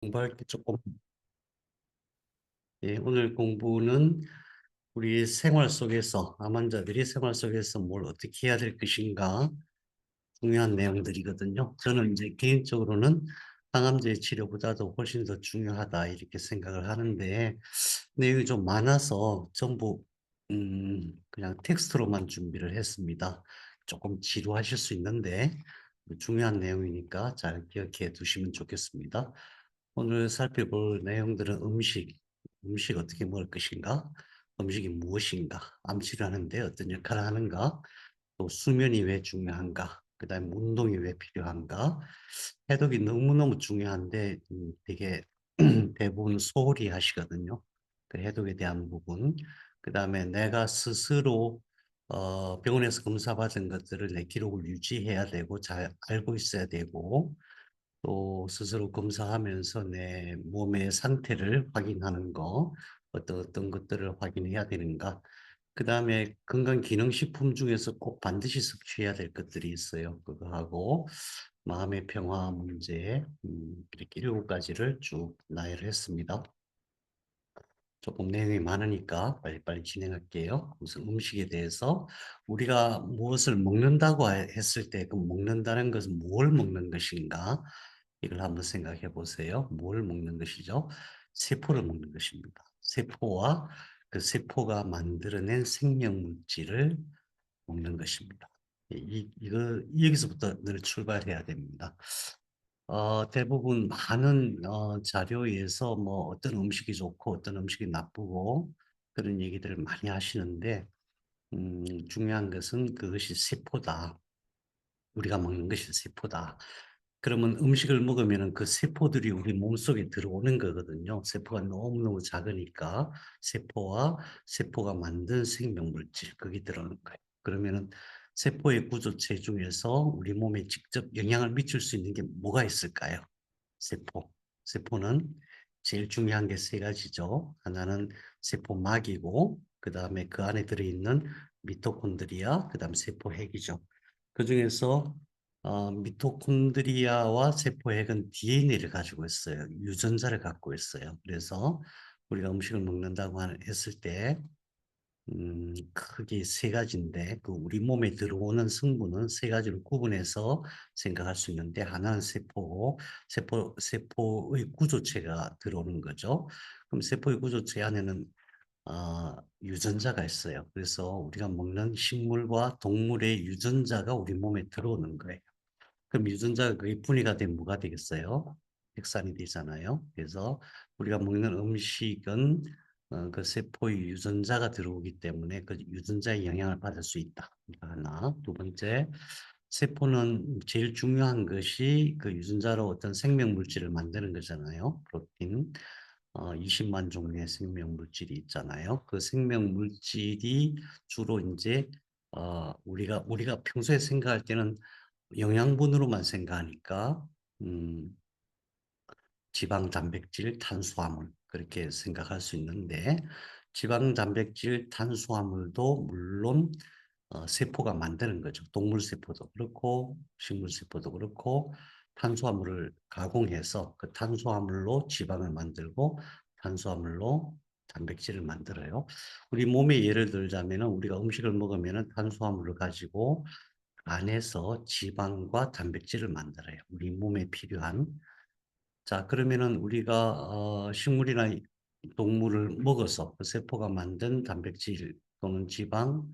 공부할 게 조금, 오늘 공부는 우리 생활 속에서, 암 환자들이 생활 속에서 뭘 어떻게 해야 될 것인가 중요한 내용들이거든요. 저는 이제 개인적으로는 항암제 치료보다도 훨씬 더 중요하다 이렇게 생각을 하는데 내용이 좀 많아서 전부 그냥 텍스트로만 준비를 했습니다. 조금 지루하실 수 있는데 중요한 내용이니까 잘 기억해 두시면 좋겠습니다. 오늘 살펴볼 내용들은 음식 어떻게 먹을 것인가, 음식이 무엇인가, 암 치료하는데 어떤 역할을 하는가, 또 수면이 왜 중요한가, 그다음에 운동이 왜 필요한가, 해독이 너무너무 중요한데 되게 대부분 소홀히 하시거든요. 그 해독에 대한 부분. 그다음에 내가 스스로 병원에서 검사받은 것들을 내 기록을 유지해야 되고 잘 알고 있어야 되고 또 스스로 검사하면서 내 몸의 상태를 확인하는 거, 어떤 것들을 확인해야 되는가. 그 다음에 건강기능식품 중에서 꼭 반드시 섭취해야 될 것들이 있어요. 그거 하고, 마음의 평화 문제, 이렇게 7가지를 쭉 나열을 했습니다. 조금 내용이 많으니까 빨리빨리 진행할게요. 우선 음식에 대해서 우리가 무엇을 먹는다고 했을 때 그 먹는다는 것은 뭘 먹는 것인가? 이걸 한번 생각해 보세요. 뭘 먹는 것이죠? 세포를 먹는 것입니다. 세포와 그 세포가 만들어낸 생명 물질을 먹는 것입니다. 이거 여기서부터 늘 출발해야 됩니다. 대부분 많은 자료에서 뭐 어떤 음식이 좋고 어떤 음식이 나쁘고 그런 얘기들을 많이 하시는데 중요한 것은 그것이 세포다. 우리가 먹는 것이 세포다. 그러면 음식을 먹으면 그 세포들이 우리 몸속에 들어오는 거거든요. 세포가 너무너무 작으니까 세포와 세포가 만든 생명물질 그게 들어오는 거예요. 그러면은 세포의 구조체 중에서 우리 몸에 직접 영향을 미칠 수 있는 게 뭐가 있을까요? 세포. 세포는 제일 중요한 게 세 가지죠. 하나는 세포막이고, 그 다음에 그 안에 들어있는 미토콘드리아, 그 다음 세포핵이죠. 그 중에서 미토콘드리아와 세포핵은 DNA를 가지고 있어요. 유전자를 갖고 있어요. 그래서 우리가 음식을 먹는다고 했을 때 크게 세 가지인데 그 우리 몸에 들어오는 성분은 세 가지로 구분해서 생각할 수 있는데 하나는 세포고 세포의 구조체가 들어오는 거죠. 그럼 세포의 구조체 안에는 유전자가 있어요. 그래서 우리가 먹는 식물과 동물의 유전자가 우리 몸에 들어오는 거예요. 그럼 유전자가 그게 분해가 되면 뭐가 되겠어요? 핵산이 되잖아요. 그래서 우리가 먹는 음식은 그 세포의 유전자가 들어오기 때문에 그 유전자의 영향을 받을 수 있다. 이거 하나. 두 번째, 세포는 제일 중요한 것이 그 유전자로 어떤 생명 물질을 만드는 거잖아요. 프로틴. 20만 종류의 생명 물질이 있잖아요. 그 생명 물질이 주로 이제 우리가 평소에 생각할 때는 영양분으로만 생각하니까 음, 지방, 단백질, 탄수화물 그렇게 생각할 수 있는데 지방, 단백질, 탄수화물도 물론 세포가 만드는 거죠. 동물 세포도 그렇고 식물 세포도 그렇고 탄수화물을 가공해서 그 탄수화물로 지방을 만들고 탄수화물로 단백질을 만들어요. 우리 몸에 예를 들자면은 우리가 음식을 먹으면은 탄수화물을 가지고 안에서 지방과 단백질을 만들어요. 우리 몸에 필요한. 자, 그러면은 우리가 식물이나 동물을 먹어서 그 세포가 만든 단백질 또는 지방,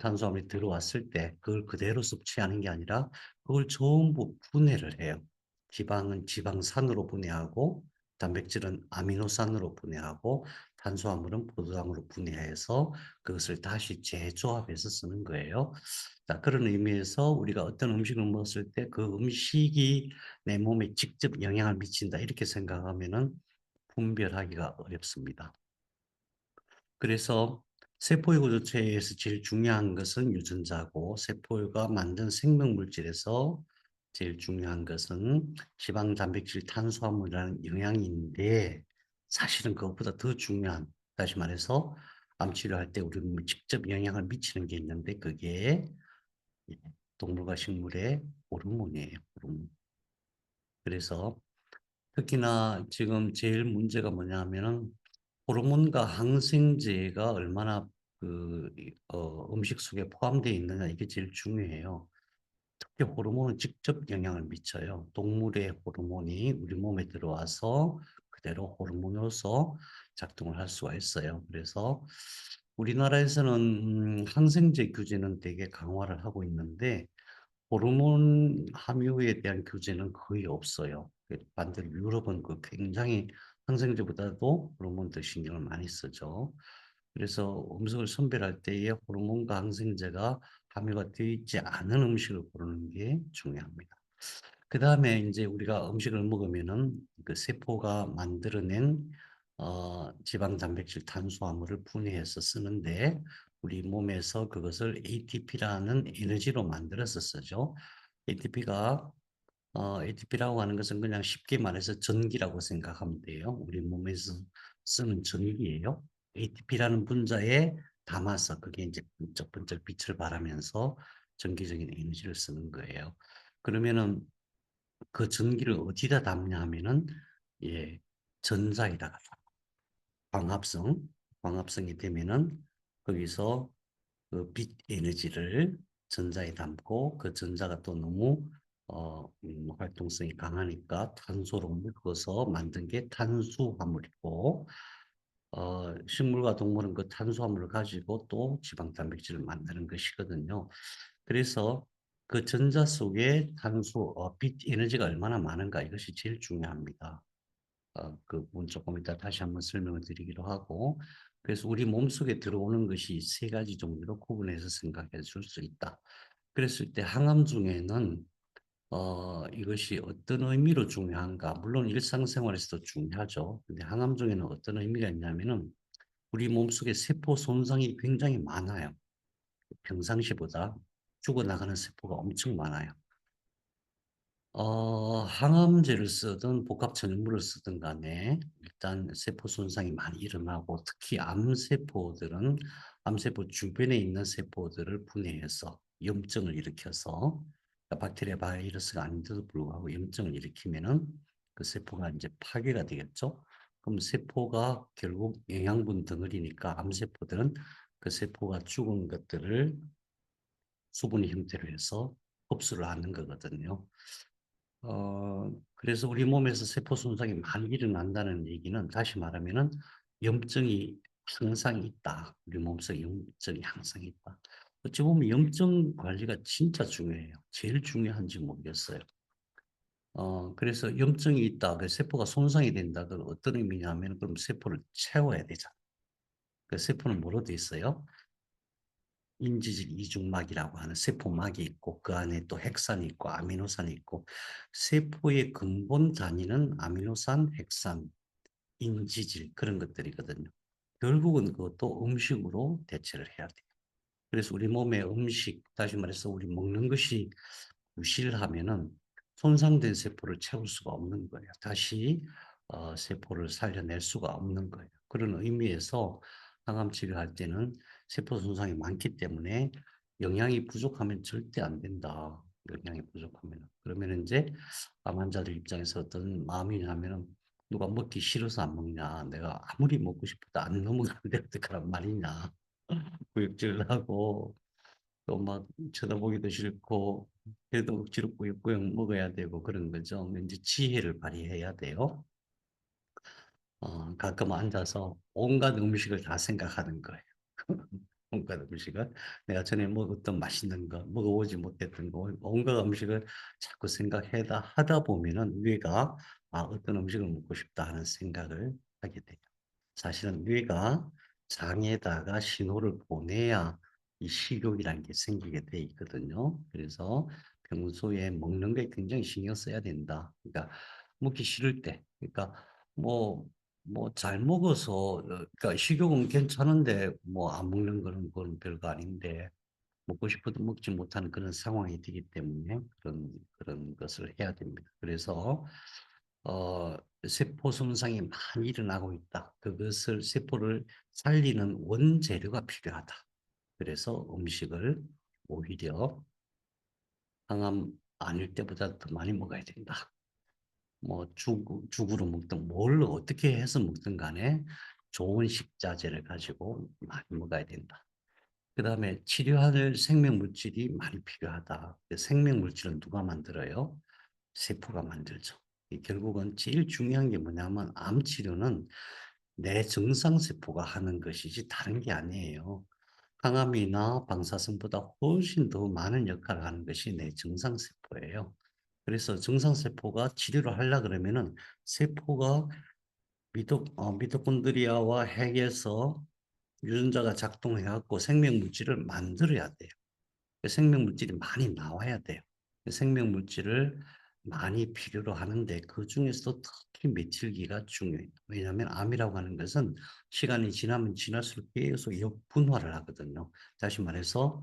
탄수화물이 들어왔을 때 그걸 그대로 섭취하는 게 아니라 그걸 전부 분해를 해요. 지방은 지방산으로 분해하고 단백질은 아미노산으로 분해하고 탄수화물은 포도당으로 분해해서 그것을 다시 재조합해서 쓰는 거예요. 자, 그런 의미에서 우리가 어떤 음식을 먹었을 때 그 음식이 내 몸에 직접 영향을 미친다 이렇게 생각하면은 분별하기가 어렵습니다. 그래서 세포의 구조체에서 제일 중요한 것은 유전자고 세포가 만든 생명물질에서 제일 중요한 것은 지방, 단백질, 탄수화물이라는 영양인데 사실은 그것보다 더 중요한 다시 말해서 암 치료할 때 우리 몸에 직접 영향을 미치는 게 있는데 그게 동물과 식물의 호르몬이에요. 호르몬. 그래서 특히나 지금 제일 문제가 뭐냐면은 호르몬과 항생제가 얼마나 음식 속에 포함되어 있느냐 이게 제일 중요해요. 특히 호르몬은 직접 영향을 미쳐요. 동물의 호르몬이 우리 몸에 들어와서 그대로 호르몬으로서 작동을 할 수가 있어요. 그래서 우리나라에서는 항생제 규제는 되게 강화를 하고 있는데 호르몬 함유에 대한 규제는 거의 없어요. 반대로 유럽은 굉장히 항생제보다도 호르몬 더 신경을 많이 쓰죠. 그래서 음식을 선별할 때에 호르몬과 항생제가 함유가 되어 있지 않은 음식을 고르는 게 중요합니다. 그다음에 이제 우리가 음식을 먹으면은 그 세포가 만들어낸 지방, 단백질, 탄수화물을 분해해서 쓰는데 우리 몸에서 그것을 ATP라는 에너지로 만들어서 쓰죠. ATP가 ATP라고 하는 것은 그냥 쉽게 말해서 전기라고 생각하면 돼요. 우리 몸에서 쓰는 전기예요. ATP라는 분자에 담아서 그게 이제 번쩍번쩍 빛을 발하면서 전기적인 에너지를 쓰는 거예요. 그러면은 그 전기를 어디다 담냐 하면은 예, 전자에다가 광합성, 광합성이 되면은 거기서 그 빛 에너지를 전자에 담고 그 전자가 또 너무 활동성이 강하니까 탄소로 묶어서 만든 게 탄수화물이고 식물과 동물은 그 탄수화물을 가지고 또 지방 단백질을 만드는 것이거든요. 그래서 그 전자 속에 빛 에너지가 얼마나 많은가 이것이 제일 중요합니다. 그 부분 조금 이따 다시 한번 설명을 드리기로 하고 그래서 우리 몸속에 들어오는 것이 세 가지 종류로 구분해서 생각해 줄 수 있다. 그랬을 때 항암 중에는 이것이 어떤 의미로 중요한가? 물론 일상생활에서도 중요하죠. 근데 항암 중에는 어떤 의미가 있냐면은 우리 몸속에 세포 손상이 굉장히 많아요. 평상시보다 죽어나가는 세포가 엄청 많아요. 항암제를 쓰든 복합 천연물을 쓰든 간에 일단 세포 손상이 많이 일어나고 특히 암세포들은 암세포 주변에 있는 세포들을 분해해서 염증을 일으켜서 그러니까 박테리아 바이러스가 아닌데도 불구하고 염증을 일으키면은 그 세포가 이제 파괴가 되겠죠. 그럼 세포가 결국 영양분 덩어리니까 암세포들은 그 세포가 죽은 것들을 수분 형태로 해서 흡수를 하는 거거든요. 그래서 우리 몸에서 세포 손상이 많이 일어난다는 얘기는 다시 말하면은 염증이 항상 있다. 우리 몸속에 염증이 항상 있다. 어찌 보면 염증 관리가 진짜 중요해요. 제일 중요한지 모르겠어요. 그래서 염증이 있다. 그 세포가 손상이 된다. 그 어떤 의미냐면 그럼 세포를 채워야 되잖아. 그 세포는 뭐로 돼 있어요? 인지질 이중막이라고 하는 세포막이 있고 그 안에 또 핵산이 있고 아미노산이 있고 세포의 근본 단위는 아미노산, 핵산, 인지질 그런 것들이거든요. 결국은 그것도 음식으로 대체를 해야 돼요. 그래서 우리 몸의 음식, 다시 말해서 우리 먹는 것이 부실하면은 손상된 세포를 채울 수가 없는 거예요. 다시 세포를 살려낼 수가 없는 거예요. 그런 의미에서 항암 치료할 때는 세포 손상이 많기 때문에 영양이 부족하면 절대 안 된다. 영양이 부족하면. 그러면 이제 암 환자들 입장에서 어떤 마음이냐면은 누가 먹기 싫어서 안 먹냐. 내가 아무리 먹고 싶어도 안 넘어가는데 어떡하란 말이냐. 구역질을 하고 또 막 쳐다보기도 싫고 그래도 억지로 꾸역꾸역 먹어야 되고 그런 거죠. 이제 지혜를 발휘해야 돼요. 가끔 앉아서 온갖 음식을 다 생각하는 거예요. 온갖 음식을 내가 전에 먹었던 맛있는 거, 먹어보지 못했던 거, 온갖 음식을 자꾸 생각하다 하다 보면은 뇌가 어떤 음식을 먹고 싶다 하는 생각을 하게 돼요. 사실은 뇌가 장에다가 신호를 보내야 이 식욕이라는 게 생기게 돼 있거든요. 그래서 평소에 먹는 게 굉장히 신경 써야 된다. 그러니까 먹기 싫을 때, 그러니까 뭐 잘 먹어서 그러니까 식욕은 괜찮은데 뭐 안 먹는 거는 그건 별거 아닌데 먹고 싶어도 먹지 못하는 그런 상황이 되기 때문에 그런 것을 해야 됩니다. 그래서 어, 세포 손상이 많이 일어나고 있다. 그것을 세포를 살리는 원재료가 필요하다. 그래서 음식을 오히려 항암 아닐 때보다 더 많이 먹어야 된다. 뭐 죽으로 먹든 뭘 어떻게 해서 먹든 간에 좋은 식자재를 가지고 많이 먹어야 된다. 그다음에 치료할 생명 물질이 많이 필요하다. 그 생명 물질은 누가 만들어요? 세포가 만들죠. 이 결국은 제일 중요한 게 뭐냐면 암 치료는 내 정상 세포가 하는 것이지 다른 게 아니에요. 항암이나 방사선보다 훨씬 더 많은 역할을 하는 것이 내 정상 세포예요. 그래서 정상 세포가 치료를 하려 그러면은 세포가 미토콘드리아와 핵에서 유전자가 작동해 갖고 생명 물질을 만들어야 돼요. 그 생명 물질이 많이 나와야 돼요. 그 생명 물질을 많이 필요로 하는데 그중에서도 특히 메틸기가 중요해요. 왜냐하면 암이라고 하는 것은 시간이 지나면 지날수록 계속 역분화를 하거든요. 다시 말해서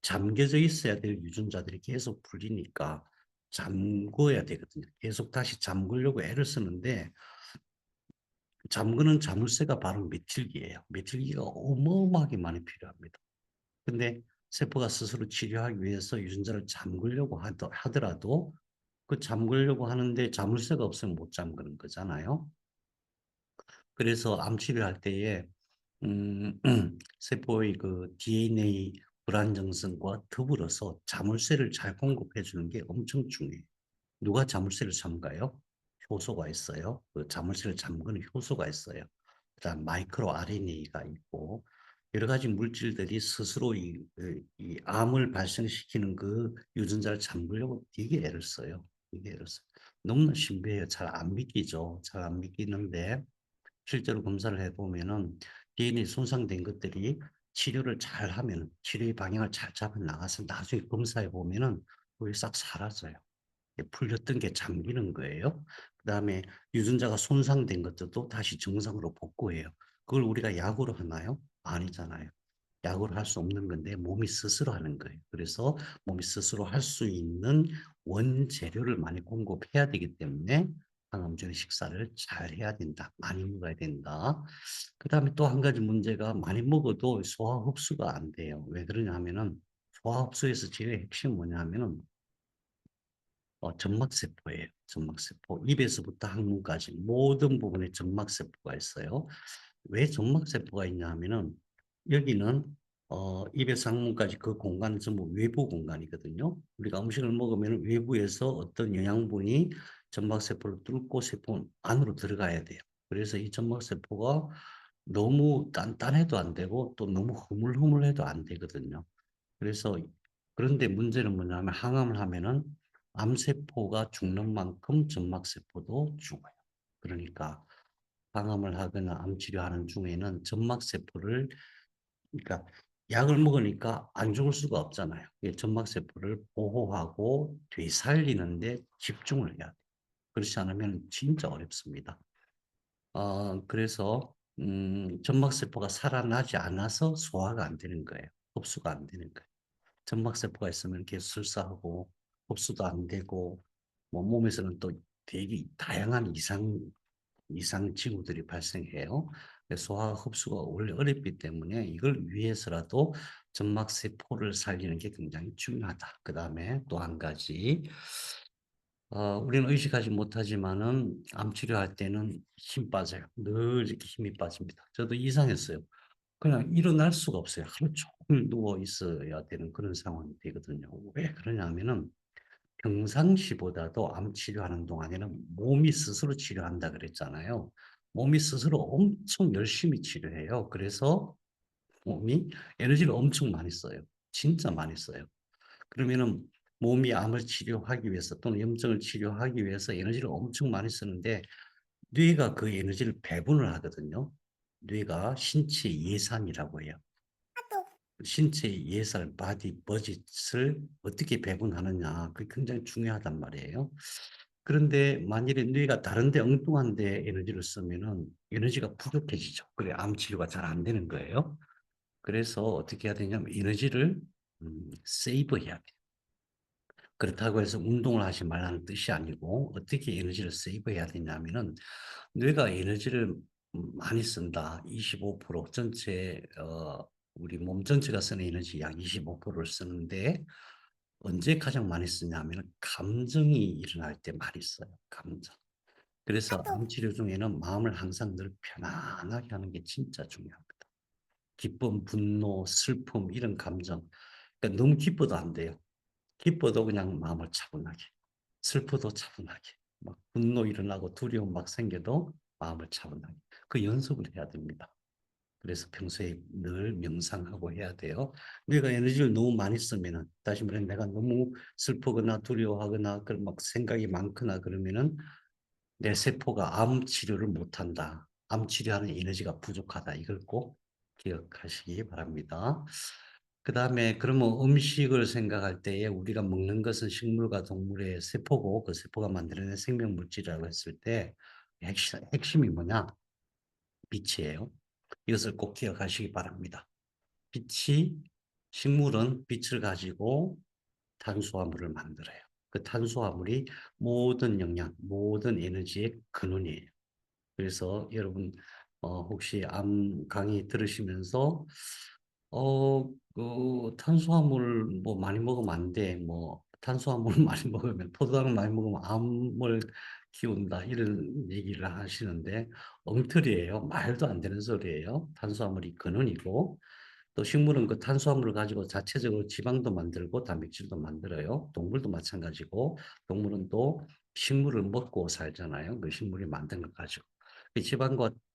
잠겨져 있어야 될 유전자들이 계속 풀리니까 잠궈야 되거든요. 계속 다시 잠그려고 애를 쓰는데 잠그는 자물쇠가 바로 메틸기예요. 메틸기가 어마어마하게 많이 필요합니다. 근데 세포가 스스로 치료하기 위해서 유전자를 잠그려고 하더라도 그 잠그려고 하는데 자물쇠가 없으면 못 잠그는 거잖아요. 그래서 암 치료할 때에 음 세포의 그 DNA 불안정성과 더불어서 자물쇠를 잘 공급해 주는 게 엄청 중요해요. 누가 자물쇠를 잠가요? 효소가 있어요. 그 자물쇠를 잠그는 효소가 있어요. 그다음 마이크로 RNA가 있고 여러 가지 물질들이 스스로 이 암을 발생시키는 그 유전자를 잠그려고 되게 애를 써요. 되게 애를 써요. 너무나 신비해요. 잘 안 믿기죠. 잘 안 믿기는데 실제로 검사를 해 보면은 DNA 손상된 것들이 치료를 잘하면 치료의 방향을 잘 잡아 나가서 나중에 검사해 보면은 그게 싹 사라져요. 풀렸던 게 잠기는 거예요. 그다음에 유전자가 손상된 것들도 다시 정상으로 복구해요. 그걸 우리가 약으로 하나요? 아니잖아요. 약으로 할 수 없는 건데 몸이 스스로 하는 거예요. 그래서 몸이 스스로 할 수 있는 원재료를 많이 공급해야 되기 때문에 항암제의 식사를 잘 해야 된다. 많이 먹어야 된다. 그다음에 또 한 가지 문제가 많이 먹어도 소화 흡수가 안 돼요. 왜 그러냐 하면은 소화 흡수에서 제일 핵심은 뭐냐 하면은 점막세포예요. 점막세포. 입에서부터 항문까지 모든 부분에 점막세포가 있어요. 왜 점막세포가 있냐 하면은 여기는 입에서 항문까지 그 공간은 전부 외부 공간이거든요. 우리가 음식을 먹으면 외부에서 어떤 영양분이 점막세포를 뚫고 세포 안으로 들어가야 돼요. 그래서 이 점막세포가 너무 단단해도 안 되고 또 너무 흐물흐물해도 안 되거든요. 그래서 그런데 문제는 뭐냐면 항암을 하면은 암세포가 죽는 만큼 점막세포도 죽어요. 그러니까 항암을 하거나 암 치료하는 중에는 점막세포를 그러니까 약을 먹으니까 안 죽을 수가 없잖아요. 이 점막세포를 보호하고 되살리는 데 집중을 해야 돼요. 그렇지 않으면 진짜 어렵습니다. 그래서 점막세포가 살아나지 않아서 소화가 안 되는 거예요. 흡수가 안 되는 거예요. 점막세포가 있으면 계속 설사하고 흡수도 안 되고 뭐 몸에서는 또 되게 다양한 이상 징후들이 발생해요. 그래서 소화 흡수가 원래 어렵기 때문에 이걸 위해서라도 점막세포를 살리는 게 굉장히 중요하다. 그다음에 또 한 가지 우리는 의식하지 못하지만은 암 치료할 때는 힘 빠져요. 늘 이렇게 힘이 빠집니다. 저도 이상했어요. 그냥 일어날 수가 없어요. 하루 종일 누워 있어야 되는 그런 상황이 되거든요. 왜 그러냐면은 평상시보다도 암 치료하는 동안에는 몸이 스스로 치료한다 그랬잖아요. 몸이 스스로 엄청 열심히 치료해요. 그래서 몸이 에너지를 엄청 많이 써요. 진짜 많이 써요. 그러면은 몸이 암을 치료하기 위해서 또는 염증을 치료하기 위해서 에너지를 엄청 많이 쓰는데 뇌가 그 에너지를 배분을 하거든요. 뇌가 신체 예산이라고 해요. 신체 예산, 바디 버짓을 어떻게 배분하느냐, 그게 굉장히 중요하단 말이에요. 그런데 만일에 뇌가 다른 데 엉뚱한 데 에너지를 쓰면은 에너지가 부족해지죠. 그래 암 치료가 잘 안 되는 거예요. 그래서 어떻게 해야 되냐면 에너지를 세이브해야 돼요. 그렇다고 해서 운동을 하지 말라는 뜻이 아니고 어떻게 에너지를 세이브해야 되냐면은 뇌가 에너지를 많이 쓴다. 25% 전체 우리 몸 전체가 쓰는 에너지 약 25%를 쓰는데 언제 가장 많이 쓰냐면 감정이 일어날 때 많이 써요. 감정. 그래서 암 치료 중에는 마음을 항상 늘 편안하게 하는 게 진짜 중요합니다. 기쁨, 분노, 슬픔 이런 감정. 그러니까 너무 기뻐도 안 돼요. 기뻐도 그냥 마음을 차분하게. 슬퍼도 차분하게. 막 분노 일어나고 두려움 막 생겨도 마음을 차분하게. 그 연습을 해야 됩니다. 그래서 평소에 늘 명상하고 해야 돼요. 내가 에너지를 너무 많이 쓰면은, 다시 말해 내가 너무 슬프거나 두려워하거나 그런 막 생각이 많거나 그러면은 내 세포가 암 치료를 못한다. 암 치료하는 에너지가 부족하다. 이걸 꼭 기억하시기 바랍니다. 그 다음에 그러면 음식을 생각할 때에 우리가 먹는 것은 식물과 동물의 세포고 그 세포가 만들어낸 생명물질이라고 했을 때 핵심이 뭐냐? 빛이에요. 이것을 꼭 기억하시기 바랍니다. 빛이 식물은 빛을 가지고 탄수화물을 만들어요. 그 탄수화물이 모든 영양, 모든 에너지의 근원이에요. 그래서 여러분 혹시 암 강의 들으시면서 탄수화물 뭐 많이 먹으면 안 돼. 뭐 탄수화물 많이 먹으면 포도당을 많이 먹으면 암을 키운다. 이런 얘기를 하시는데 엉터리예요. 말도 안 되는 소리예요. 탄수화물이 근원이고 또 식물은 그 탄수화물을 가지고 자체적으로 지방도 만들고 단백질도 만들어요. 동물도 마찬가지고 동물은 또 식물을 먹고 살잖아요. 그 식물이 만든 것 가지고. 그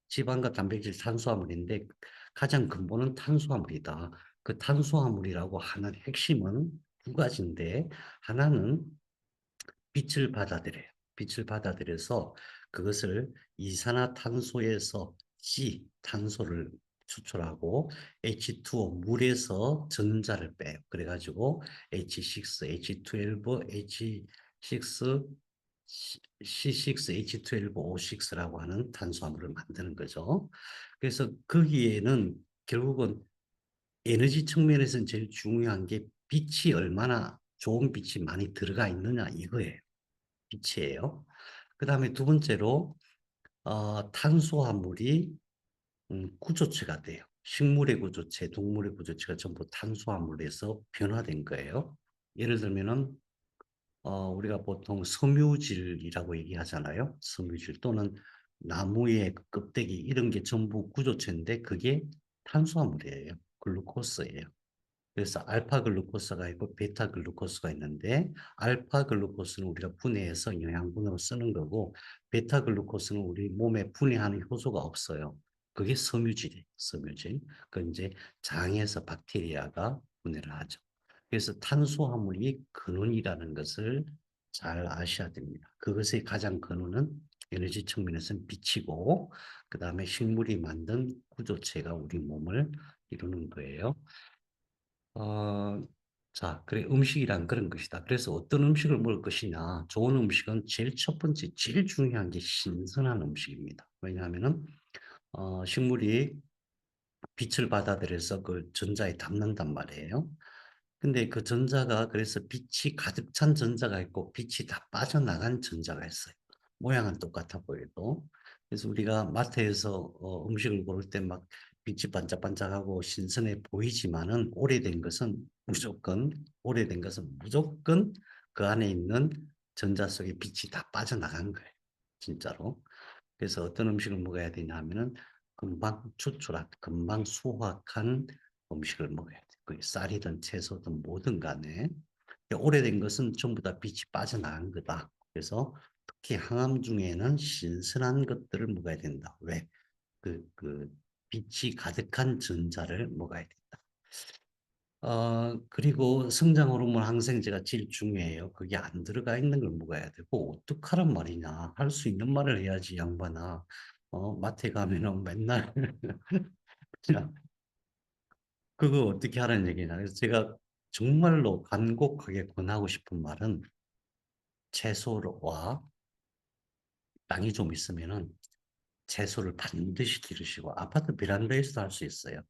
지방과 단백질, 탄수화물인데 가장 근본은 탄수화물이다. 그 탄수화물이라고 하는 핵심은 두 가지인데 하나는 빛을 받아들여요. 빛을 받아들여서 그것을 이산화탄소에서 탄소를 추출하고 H2O 물에서 전자를 빼요. 그래가지고 H6, H12, H6, C6H12O6라고 하는 탄수화물을 만드는 거죠. 그래서 거기에는 결국은 에너지 측면에서는 제일 중요한 게 빛이 얼마나 좋은 빛이 많이 들어가 있느냐 이거예요. 빛이에요. 그 다음에 두 번째로 탄수화물이 구조체가 돼요. 식물의 구조체, 동물의 구조체가 전부 탄수화물에서 변화된 거예요. 예를 들면은 우리가 보통 섬유질이라고 얘기하잖아요. 섬유질 또는 나무의 껍데기 이런 게 전부 구조체인데 그게 탄수화물이에요. 글루코스예요. 그래서 알파 글루코스가 있고 베타 글루코스가 있는데 알파 글루코스는 우리가 분해해서 영양분으로 쓰는 거고 베타 글루코스는 우리 몸에 분해하는 효소가 없어요. 그게 섬유질이에요. 섬유질. 그 이제 장에서 박테리아가 분해를 하죠. 그래서 탄수화물이 근원이라는 것을 잘 아셔야 됩니다. 그것의 가장 근원은 에너지 측면에서는 빛이고 그 다음에 식물이 만든 구조체가 우리 몸을 이루는 거예요. 어, 자, 그래, 음식이란 그런 것이다. 그래서 어떤 음식을 먹을 것이냐. 좋은 음식은 제일 첫 번째, 제일 중요한 게 신선한 음식입니다. 왜냐하면은, 식물이 빛을 받아들여서 그 전자에 담는단 말이에요. 근데 그 전자가 그래서 빛이 가득 찬 전자가 있고 빛이 다 빠져나간 전자가 있어요. 모양은 똑같아 보여도. 그래서 우리가 마트에서 음식을 고를 때 막 빛이 반짝반짝하고 신선해 보이지만은 오래된 것은 무조건 그 안에 있는 전자 속에 빛이 다 빠져나간 거예요. 진짜로. 그래서 어떤 음식을 먹어야 되냐 하면은 금방 수확한 음식을 먹어야 돼. 그 쌀이든 채소든 뭐든 간에 오래된 것은 전부 다 빛이 빠져나간 거다. 그래서 특히 항암 중에는 신선한 것들을 먹어야 된다. 왜? 그 빛이 가득한 전자를 먹어야 된다. 그리고 성장 호르몬 항생제가 제일 중요해요. 그게 안 들어가 있는 걸 먹어야 되고, 어떡하란 말이냐. 할 수 있는 말을 해야지, 양반아. 마트에 가면은 맨날, 그냥, 그거 어떻게 하라는 얘기냐. 그래서 제가 정말로 간곡하게 권하고 싶은 말은 채소와 땅이 좀 있으면은 채소를 반드시 기르시고, 아파트 베란다에서도 할 수 있어요.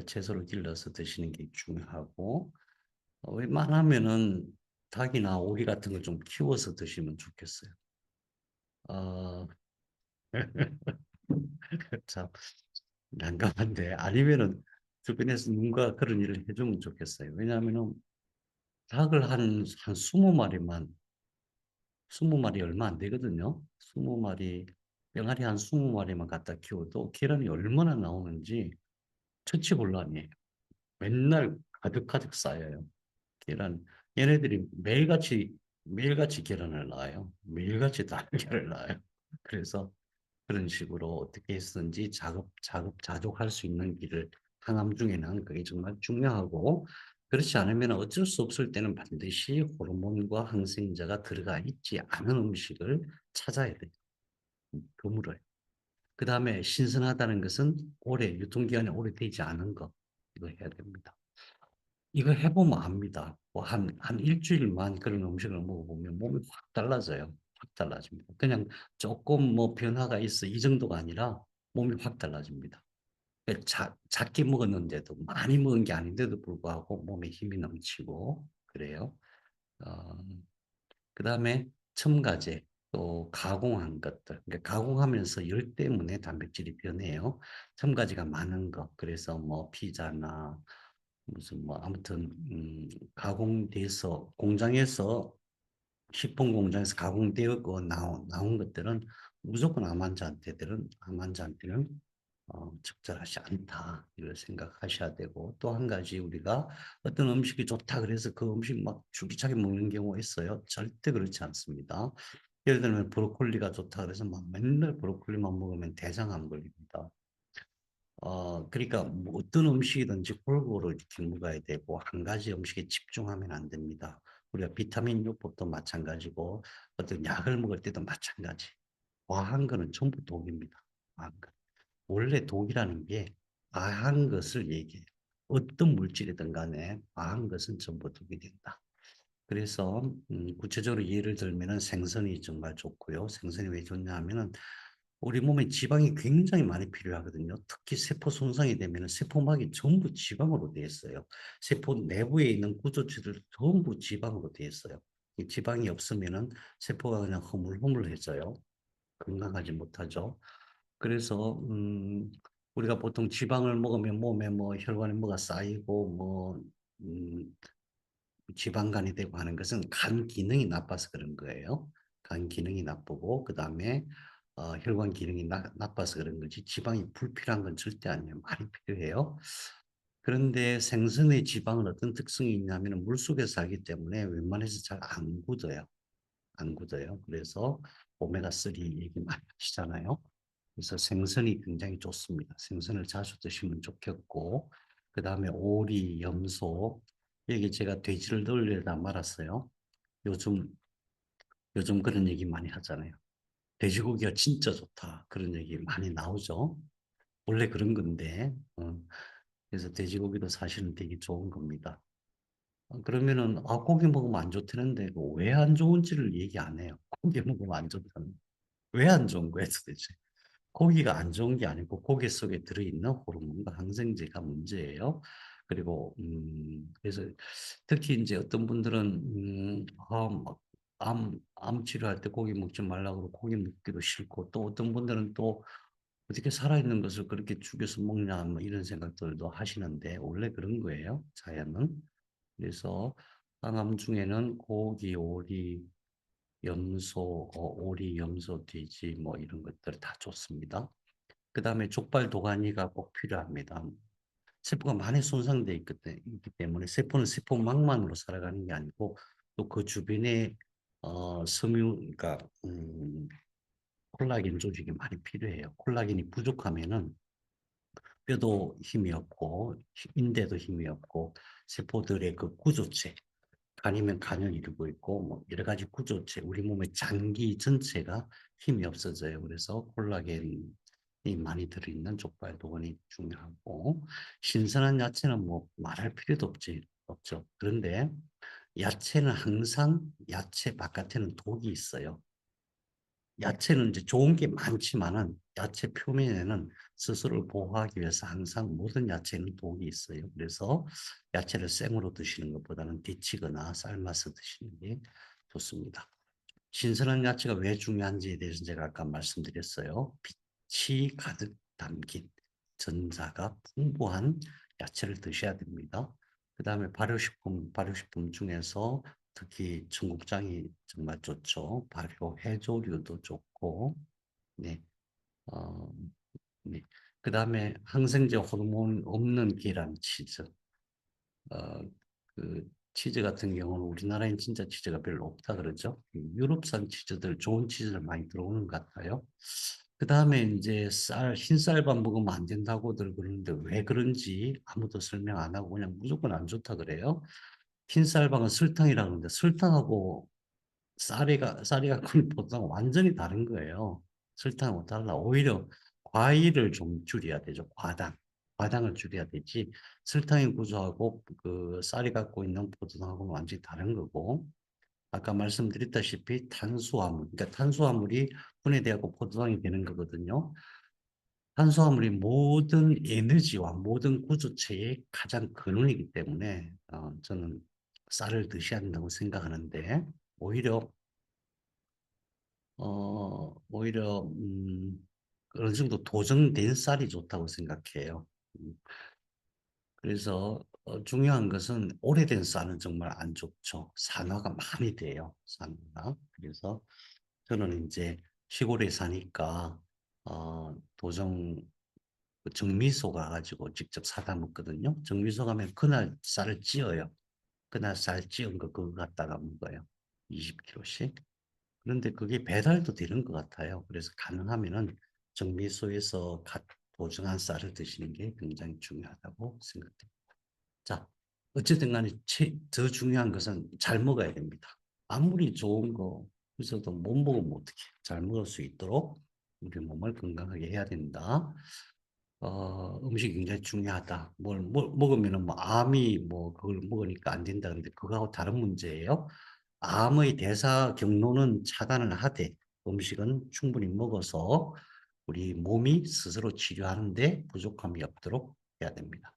채소를 길러서 드시는 게 중요하고, 웬만하면은 닭이나 오리 같은 걸 좀 키워서 드시면 좋겠어요. 어, 참 난감한데 아니면은 주변에서 누군가 그런 일을 해주면 좋겠어요. 왜냐하면은 닭을 한 20마리만, 20마리 얼마 안 되거든요. 20마리, 병아리 한 20마리만 갖다 키워도 계란이 얼마나 나오는지 처치곤란이에요. 맨날 가득가득 쌓여요. 계란. 얘네들이 매일같이 계란을 낳아요. 매일같이 달걀을 낳아요. 그래서 그런 식으로 어떻게 해서든지 자급자족할 수 있는 길을 항암 중에는 그게 정말 중요하고, 그렇지 않으면 어쩔 수 없을 때는 반드시 호르몬과 항생제가 들어가 있지 않은 음식을 찾아야 돼요. 그물을. 그 다음에 신선하다는 것은 유통기한이 오래되지 않은 거. 이거 해야 됩니다. 이거 해보면 압니다. 뭐 한 일주일만 그런 음식을 먹어보면 몸이 확 달라져요. 확 달라집니다. 그냥 조금 뭐 변화가 있어. 이 정도가 아니라 몸이 확 달라집니다. 작게 먹었는데도, 많이 먹은 게 아닌데도 불구하고 몸에 힘이 넘치고 그래요. 어, 그 다음에 첨가제, 또 가공한 것들. 그러니까 가공하면서 열 때문에 단백질이 변해요. 첨가제가 많은 것. 그래서 뭐 피자나 무슨 뭐 아무튼 가공돼서 공장에서, 식품 공장에서 가공되고 나온 것들은 무조건 암 환자한테는 적절하지 않다, 이걸 생각하셔야 되고, 또 한 가지, 우리가 어떤 음식이 좋다 그래서 그 음식 막 줄기차게 먹는 경우가 있어요. 절대 그렇지 않습니다. 예를 들면 브로콜리가 좋다 그래서 막 맨날 브로콜리만 먹으면 대장암 걸립니다. 그러니까 뭐 어떤 음식이든지 골고루 이렇게 먹어야 되고, 한 가지 음식에 집중하면 안 됩니다. 우리가 비타민 요법도 마찬가지고, 어떤 약을 먹을 때도 마찬가지. 과한 거는 전부 독입니다. 과한 거. 원래 독이라는 게 과한 것을 얘기해요. 어떤 물질이든 간에 과한 것은 전부 독이 된다. 그래서 구체적으로 예를 들면은 생선이 정말 좋고요. 생선이 왜 좋냐 하면은 우리 몸에 지방이 굉장히 많이 필요하거든요. 특히 세포 손상이 되면 세포막이 전부 지방으로 되어 있어요. 세포 내부에 있는 구조체들 전부 지방으로 되어 있어요. 이 지방이 없으면은 세포가 그냥 허물허물해져요. 건강하지 못하죠. 그래서 우리가 보통 지방을 먹으면 몸에 뭐 혈관에 뭐가 쌓이고 뭐 음, 지방간이 되고 하는 것은 간 기능이 나빠서 그런 거예요. 간 기능이 나쁘고, 그 다음에 혈관 기능이 나빠서 그런 거지, 지방이 불필요한 건 절대 아니에요. 많이 필요해요. 그런데 생선의 지방은 어떤 특성이 있냐면 물속에 살기 때문에 웬만해서 잘 안 굳어요. 안 굳어요. 그래서 오메가3 얘기 많이 하시잖아요. 그래서 생선이 굉장히 좋습니다. 생선을 자주 드시면 좋겠고, 그 다음에 오리, 염소, 여기 제가 돼지를 넣으려다 말았어요. 요즘, 요즘 그런 얘기 많이 하잖아요. 돼지고기가 진짜 좋다, 그런 얘기 많이 나오죠. 원래 그런 건데, 그래서 돼지고기도 사실은 되게 좋은 겁니다. 그러면은, 고기 먹으면 안 좋다는데, 왜 안 좋은지를 얘기 안 해요. 고기 먹으면 안 좋다는. 왜 안 좋은 거예요, 도대체? 고기가 안 좋은 게 아니고 고기 속에 들어있는 호르몬과 항생제가 문제예요. 그리고 그래서 특히 이제 어떤 분들은 암 치료할 때 고기 먹지 말라고 고기 먹기도 싫고, 또 어떤 분들은 또 어떻게 살아있는 것을 그렇게 죽여서 먹냐 뭐 이런 생각들도 하시는데, 원래 그런 거예요, 자연은. 그래서 항암 중에는 고기, 오리, 오리, 염소, 돼지 뭐 이런 것들 다 좋습니다. 그 다음에 족발 도가니가 꼭 필요합니다. 세포가 많이 손상돼 있기 때문에, 세포는 세포막만으로 살아가는 게 아니고 또 그 주변에 그러니까 콜라겐 조직이 많이 필요해요. 콜라겐이 부족하면은 뼈도 힘이 없고 인대도 힘이 없고, 세포들의 그 구조체, 간이면 간을 이루고 있고 뭐 여러 가지 구조체, 우리 몸의 장기 전체가 힘이 없어져요. 그래서 콜라겐이 많이 들어있는 족발 도건이 중요하고, 신선한 야채는 뭐 말할 필요도 없죠. 그런데 야채는 항상, 야채 바깥에는 독이 있어요. 야채는 이제 좋은 게 많지만은 야채 표면에는 스스로를 보호하기 위해서 항상 모든 야채는 독이 있어요. 그래서 야채를 생으로 드시는 것보다는 데치거나 삶아서 드시는 게 좋습니다. 신선한 야채가 왜 중요한지에 대해서 제가 아까 말씀드렸어요. 빛이 가득 담긴, 전자가 풍부한 야채를 드셔야 됩니다. 그다음에 발효식품 중에서 특히 청국장이 정말 좋죠. 발효 해조류도 좋고, 네, 어, 네. 그다음에 항생제 호르몬 없는 계란 치즈. 어, 그 치즈 같은 경우는 우리나라엔 진짜 치즈가 별로 없다 그러죠. 유럽산 치즈들 좋은 치즈를 많이 들어오는 것 같아요. 그다음에 이제 흰쌀밥 먹으면 안 된다고들 그러는데 왜 그런지 아무도 설명 안 하고 그냥 무조건 안 좋다 그래요. 흰쌀밥은 설탕이라 그러는데 설탕하고 쌀이 갖고 있는 포도당은 완전히 다른 거예요. 설탕하고 달라. 오히려 과일을 좀 줄여야 되죠. 과당을 줄여야 되지. 설탕의 구조하고 그 쌀이 갖고 있는 포도당하고는 완전히 다른 거고. 아까 말씀드렸다시피 탄수화물, 그러니까 탄수화물이 분해되고 포도당이 되는 거거든요. 탄수화물이 모든 에너지와 모든 구조체의 가장 근원이기 때문에 저는 쌀을 드셔야 한다고 생각하는데 오히려 오히려 어느 정도 도정된 쌀이 좋다고 생각해요. 음, 그래서 중요한 것은 오래된 쌀은 정말 안 좋죠. 산화가 많이 돼요. 산화가. 그래서 저는 이제 시골에 사니까 도정 그 정미소 가가지고 직접 사다 먹거든요. 정미소 가면 그날 쌀을 찌어요. 그날 쌀 찌은 거 그거 갖다가 먹어요. 20kg씩. 그런데 그게 배달도 되는 것 같아요. 그래서 가능하면은 정미소에서 갓 보증한 쌀을 드시는 게 굉장히 중요하다고 생각됩니다. 자, 어쨌든 간에 더 중요한 것은 잘 먹어야 됩니다. 아무리 좋은 거 있어도 못 먹으면 어떡해. 잘 먹을 수 있도록 우리 몸을 건강하게 해야 된다. 음식이 굉장히 중요하다. 뭘 먹으면은 뭐 암이 뭐 그걸 먹으니까 안 된다. 근데 그거하고 다른 문제예요. 암의 대사 경로는 차단을 하되 음식은 충분히 먹어서 우리 몸이 스스로 치료하는데 부족함이 없도록 해야 됩니다.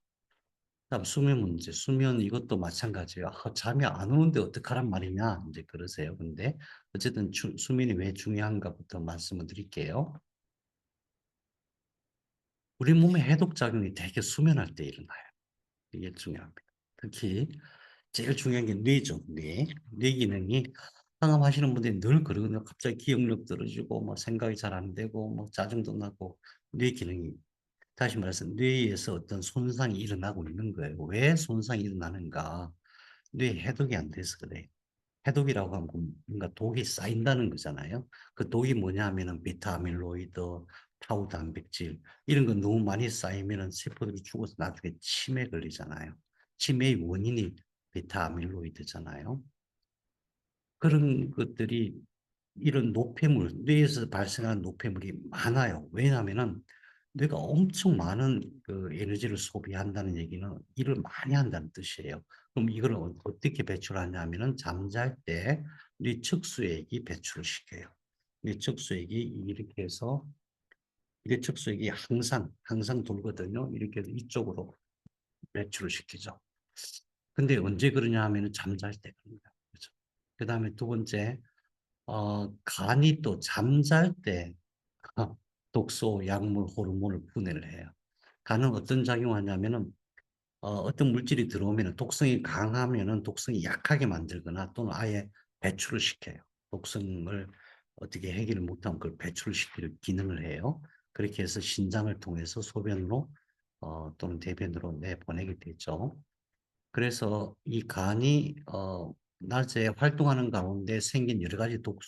다음 수면 문제. 수면 이것도 마찬가지예요. 잠이 안 오는데 어떡하란 말이냐 이제 그러세요. 근데 어쨌든 수면이 왜 중요한가부터 말씀을 드릴게요. 우리 몸의 해독작용이 되게 수면할 때 일어나요. 이게 중요합니다. 특히 제일 중요한 게 뇌죠. 뇌 기능이 항암하시는 분들이 늘 그러거든요. 갑자기 기억력 떨어지고 뭐 생각이 잘 안 되고 뭐 짜증도 나고 뇌 기능이 다시 말해서 뇌에서 어떤 손상이 일어나고 있는 거예요. 왜 손상이 일어나는가? 뇌 해독이 안 돼서 그래요. 해독이라고 하면 뭔가 독이 쌓인다는 거잖아요. 그 독이 뭐냐 하면은 베타 아밀로이드, 타우 단백질 이런 거 너무 많이 쌓이면은 세포들이 죽어서 나중에 치매 걸리잖아요. 치매의 원인이 베타 아밀로이드잖아요. 그런 것들이 이런 노폐물, 뇌에서 발생하는 노폐물이 많아요. 왜냐하면은 뇌가 엄청 많은 그 에너지를 소비한다는 얘기는 일을 많이 한다는 뜻이에요. 그럼 이걸 어떻게 배출하냐면은 잠잘 때 뇌 측수액이 배출을 시켜요. 뇌 측수액이 이렇게 해서 뇌 측수액이 항상 돌거든요. 이렇게 해서 이쪽으로 배출을 시키죠. 근데 언제 그러냐 하면은 잠잘 때 그럽니다. 그죠? 그다음에 두 번째 간이 또 잠잘 때 독소, 약물, 호르몬을 분해를 해요. 간은 어떤 작용을 하냐면은 어떤 물질이 들어오면은 독성이 강하면은 독성이 약하게 만들거나 또는 아예 배출을 시켜요. 독성을 어떻게 해결을 못하면 그걸 배출을 시키는 기능을 해요. 그렇게 해서 신장을 통해서 소변으로 또는 대변으로 내보내게 되죠. 그래서 이 간이 낮에 활동하는 가운데 생긴 여러 가지 독,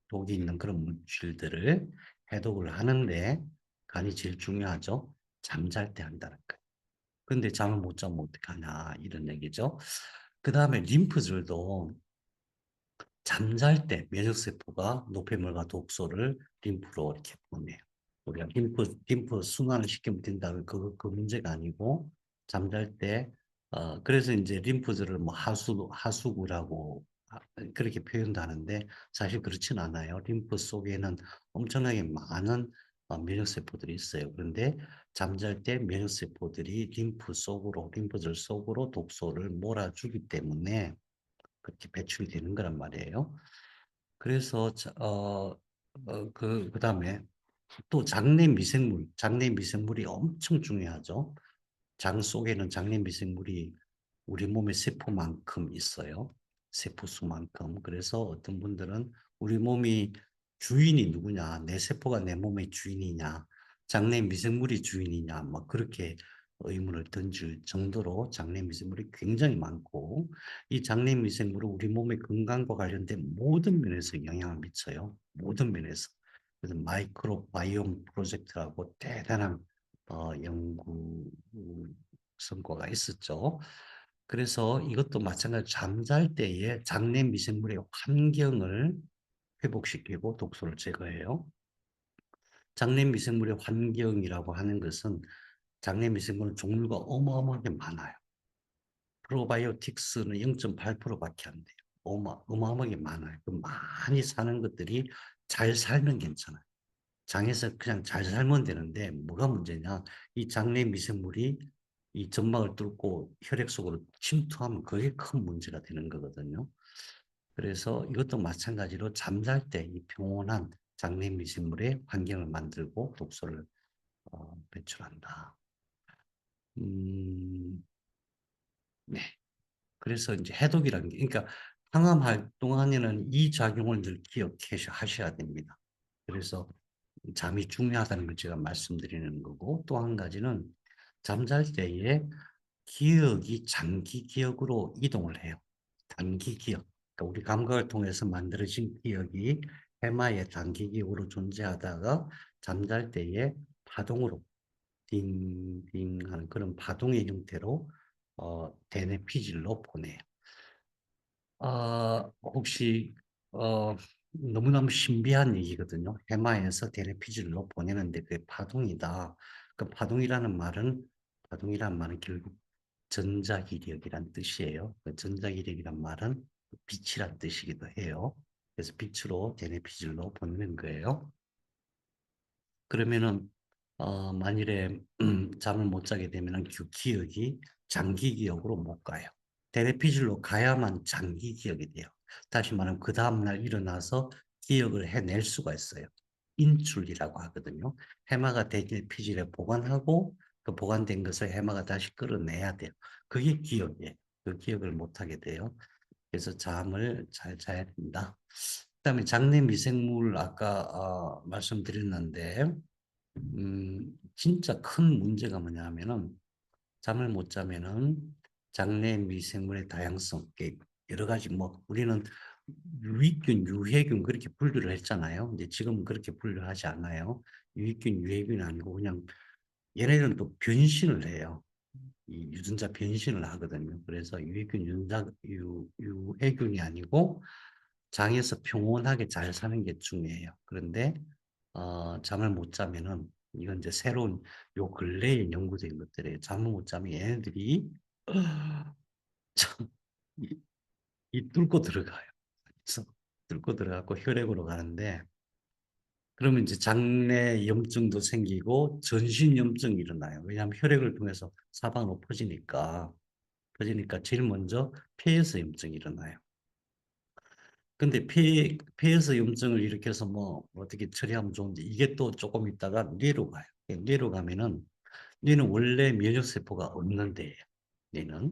독이 있는 그런 물질들을 해독을 하는데 간이 제일 중요하죠. 잠잘 때 한다는 거예요. 근데 잠을 못 자면 어떡하냐 이런 얘기죠. 그 다음에 림프절도 잠잘 때 면역세포가 노폐물과 독소를 림프로 이렇게 보내요. 우리가 림프 순환을 시키면 된다면 그 문제가 아니고 잠잘 때 그래서 이제 림프절을 뭐 하수구라고 그렇게 표현도 하는데 사실 그렇진 않아요. 림프 속에는 엄청나게 많은 면역세포들이 있어요. 그런데 잠잘 때 면역세포들이 림프절 속으로 독소를 몰아주기 때문에 그렇게 배출이 되는 거란 말이에요. 그래서 그다음에 또 장내 미생물이 엄청 중요하죠. 장 속에는 장내 미생물이 우리 몸의 세포만큼 있어요. 세포 수만큼. 그래서 어떤 분들은 우리 몸이 주인이 누구냐, 내 세포가 내 몸의 주인이냐, 장내 미생물이 주인이냐, 막 그렇게 의문을 던질 정도로 장내 미생물이 굉장히 많고, 이 장내 미생물은 우리 몸의 건강과 관련된 모든 면에서 영향을 미쳐요. 모든 면에서. 그래서 마이크로바이옴 프로젝트라고 대단한 연구 성과가 있었죠. 그래서 이것도 마찬가지로 잠잘 때에 장내 미생물의 환경을 회복시키고 독소를 제거해요. 장내 미생물의 환경이라고 하는 것은 장내 미생물 종류가 어마어마하게 많아요. 프로바이오틱스는 0.8%밖에 안 돼요. 어마어마하게 많아요. 많이 사는 것들이 잘 살면 괜찮아요. 장에서 그냥 잘 살면 되는데 뭐가 문제냐? 이 장내 미생물이 이 점막을 뚫고 혈액 속으로 침투하면 그게 큰 문제가 되는 거거든요. 그래서 이것도 마찬가지로 잠잘 때 이 평온한 장내 미생물의 환경을 만들고 독소를 배출한다. 음, 네. 그래서 이제 해독이라는 게, 그러니까 항암 활동안에는 이 작용을 늘 기억하셔야 됩니다. 그래서 잠이 중요하다는 걸 제가 말씀드리는 거고, 또 한 가지는 잠잘 때에 기억이 장기 기억으로 이동을 해요. 단기 기억. 그러니까 우리 감각을 통해서 만들어진 기억이 해마의 단기 기억으로 존재하다가 잠잘 때에 파동으로 딩딩 하는 그런 파동의 형태로 대뇌 피질로 보내요. 혹시 너무너무 신비한 얘기거든요. 해마에서 대뇌 피질로 보내는데 그게 파동이다. 그 파동이란 말은 결국 전자기력이란 뜻이에요. 그 전자기력이란 말은 빛이란 뜻이기도 해요. 그래서 빛으로 대뇌 피질로 보내는 거예요. 그러면은 만일에 잠을 못 자게 되면은 기억이 장기 기억으로 못 가요. 테레피질로 가야만 장기 기억이 돼요. 다시 말하면 그 다음날 일어나서 기억을 해낼 수가 있어요. 인출이라고 하거든요. 해마가 테레피질에 보관하고 그 보관된 것을 해마가 다시 끌어내야 돼요. 그게 기억이에요. 그 기억을 못 하게 돼요. 그래서 잠을 잘 자야 된다. 그다음에 장내 미생물 아까 말씀드렸는데 진짜 큰 문제가 뭐냐면은 잠을 못 자면은 장내 미생물의 다양성, 여러 가지 뭐 우리는 유익균, 유해균 그렇게 분류를 했잖아요. 이제 지금은 그렇게 분류하지 않아요. 유익균, 유해균이 아니고 그냥 얘네들은 또 변신을 해요. 이 유전자 변신을 하거든요. 그래서 유해균, 유해균이 아니고 장에서 평온하게 잘 사는 게 중요해요. 그런데 잠을 못 자면은 이건 이제 새로운 요 근래에 연구된 것들이에요. 잠을 못 자면 얘네들이 참, 이, 이 뚫고 들어가요. 그래서 뚫고 들어가고 혈액으로 가는데 그러면 이제 장내 염증도 생기고 전신 염증이 일어나요. 왜냐하면 혈액을 통해서 사방으로 퍼지니까 제일 먼저 폐에서 염증이 일어나요. 근데 폐에서 염증을 일으켜서 뭐 어떻게 처리하면 좋은데 이게 또 조금 있다가 뇌로 가요. 뇌로 가면은 뇌는 원래 면역세포가 없는 데예요. 뇌는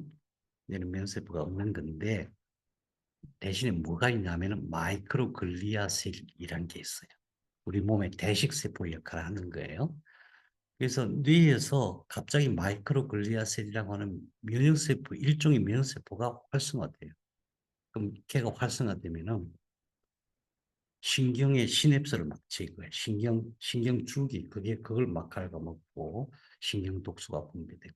뇌는 면역세포가 없는 건데 대신에 뭐가 있냐면은 마이크로글리아 셀이란 게 있어요. 우리 몸의 대식세포 역할을 하는 거예요. 그래서 뇌에서 갑자기 마이크로글리아 셀이라고 하는 면역세포, 일종의 면역세포가 활성화돼요. 그럼 걔가 활성화되면은 신경의 시냅스를 막 제거해. 신경줄기, 그걸 막 갉아먹고 신경 독소가 분비되고.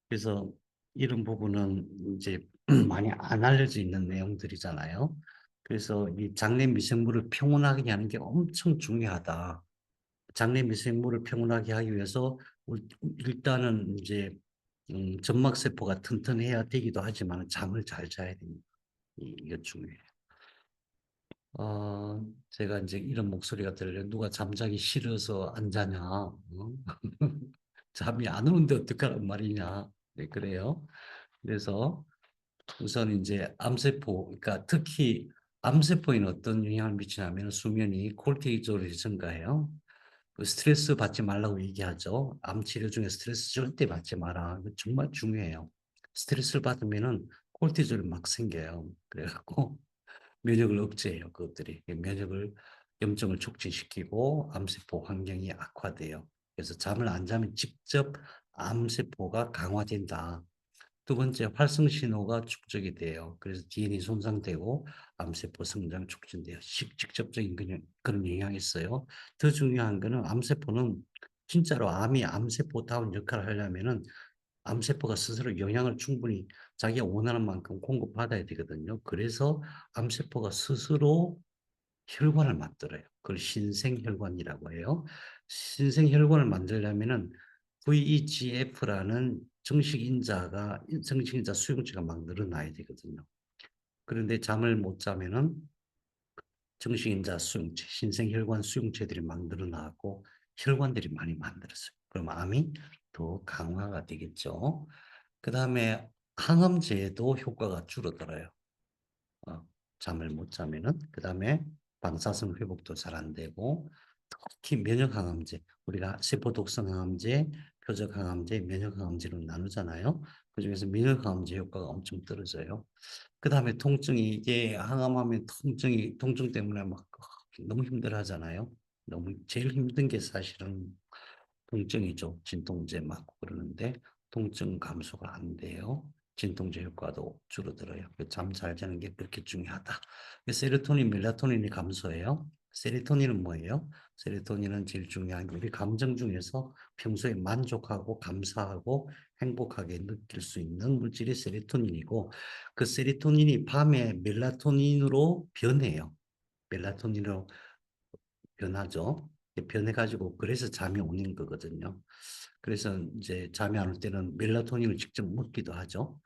그래서 이런 부분은 이제 많이 안 알려져 있는 내용들이잖아요. 그래서 이 장내 미생물을 평온하게 하는 게 엄청 중요하다. 장내 미생물을 평온하게 하기 위해서 일단은 이제 점막세포가 튼튼해야 되기도 하지만 잠을 잘 자야 됩니다. 이게 중요해요. 제가 이제 이런 목소리가 들려요. 누가 잠자기 싫어서 안 자냐? 어? 잠이 안 오는데 어떡하란 말이냐? 네, 그래요. 그래서 우선 이제 암세포, 그러니까 특히 암세포에는 어떤 영향을 미치냐면 수면이 콜티졸이 증가해요. 그 스트레스 받지 말라고 얘기하죠. 암 치료 중에 스트레스 절대 받지 마라. 이거 정말 중요해요. 스트레스를 받으면은 코르티졸이 막 생겨요. 그래 갖고 면역을 억제해요, 그것들이. 면역을 염증을 촉진시키고 암세포 환경이 악화돼요. 그래서 잠을 안 자면 직접 암세포가 강화된다. 두 번째, 활성 신호가 축적이 돼요. 그래서 DNA 손상되고 암세포 성장 촉진돼요. 직접적인 그런 영향이 있어요. 더 중요한 거는 암세포는 진짜로 암이 암세포다운 역할을 하려면은 암세포가 스스로 영양을 충분히 자기가 원하는 만큼 공급받아야 되거든요. 그래서 암세포가 스스로 혈관을 만들어요. 그걸 신생혈관이라고 해요. 신생혈관을 만들려면은 VEGF라는 정식인자 수용체가 막 늘어나야 되거든요. 그런데 잠을 못 자면은 정식인자 수용체, 신생혈관 수용체들이 막 늘어나고 혈관들이 많이 만들어져요. 그럼 암이 더 강화가 되겠죠. 그다음에 항암제도 효과가 줄어들어요. 어, 잠을 못 자면은. 그다음에 방사성 회복도 잘 안 되고, 특히 면역 항암제, 우리가 세포 독성 항암제, 표적 항암제, 면역 항암제로 나누잖아요. 그중에서 면역 항암제 효과가 엄청 떨어져요. 그다음에 통증이, 이게 항암하면 통증 때문에 막 너무 힘들어 하잖아요. 너무 제일 힘든 게 사실은 통증이죠. 진통제 맞고 그러는데 통증 감소가 안 돼요. 진통제 효과도 줄어들어요. 잠 잘 자는 게 그렇게 중요하다. 세로토닌, 멜라토닌이 감소해요. 세로토닌은 뭐예요? 세로토닌은 제일 중요한 게 우리 감정 중에서 평소에 만족하고 감사하고 행복하게 느낄 수 있는 물질이 세로토닌이고, 그 세로토닌이 밤에 멜라토닌으로 변해요. 멜라토닌으로 변하죠. 변해가지고 그래서 잠이 오는 거거든요. 그래서 이제 잠이 안 올 때는 멜라토닌을 직접 먹기도 하죠.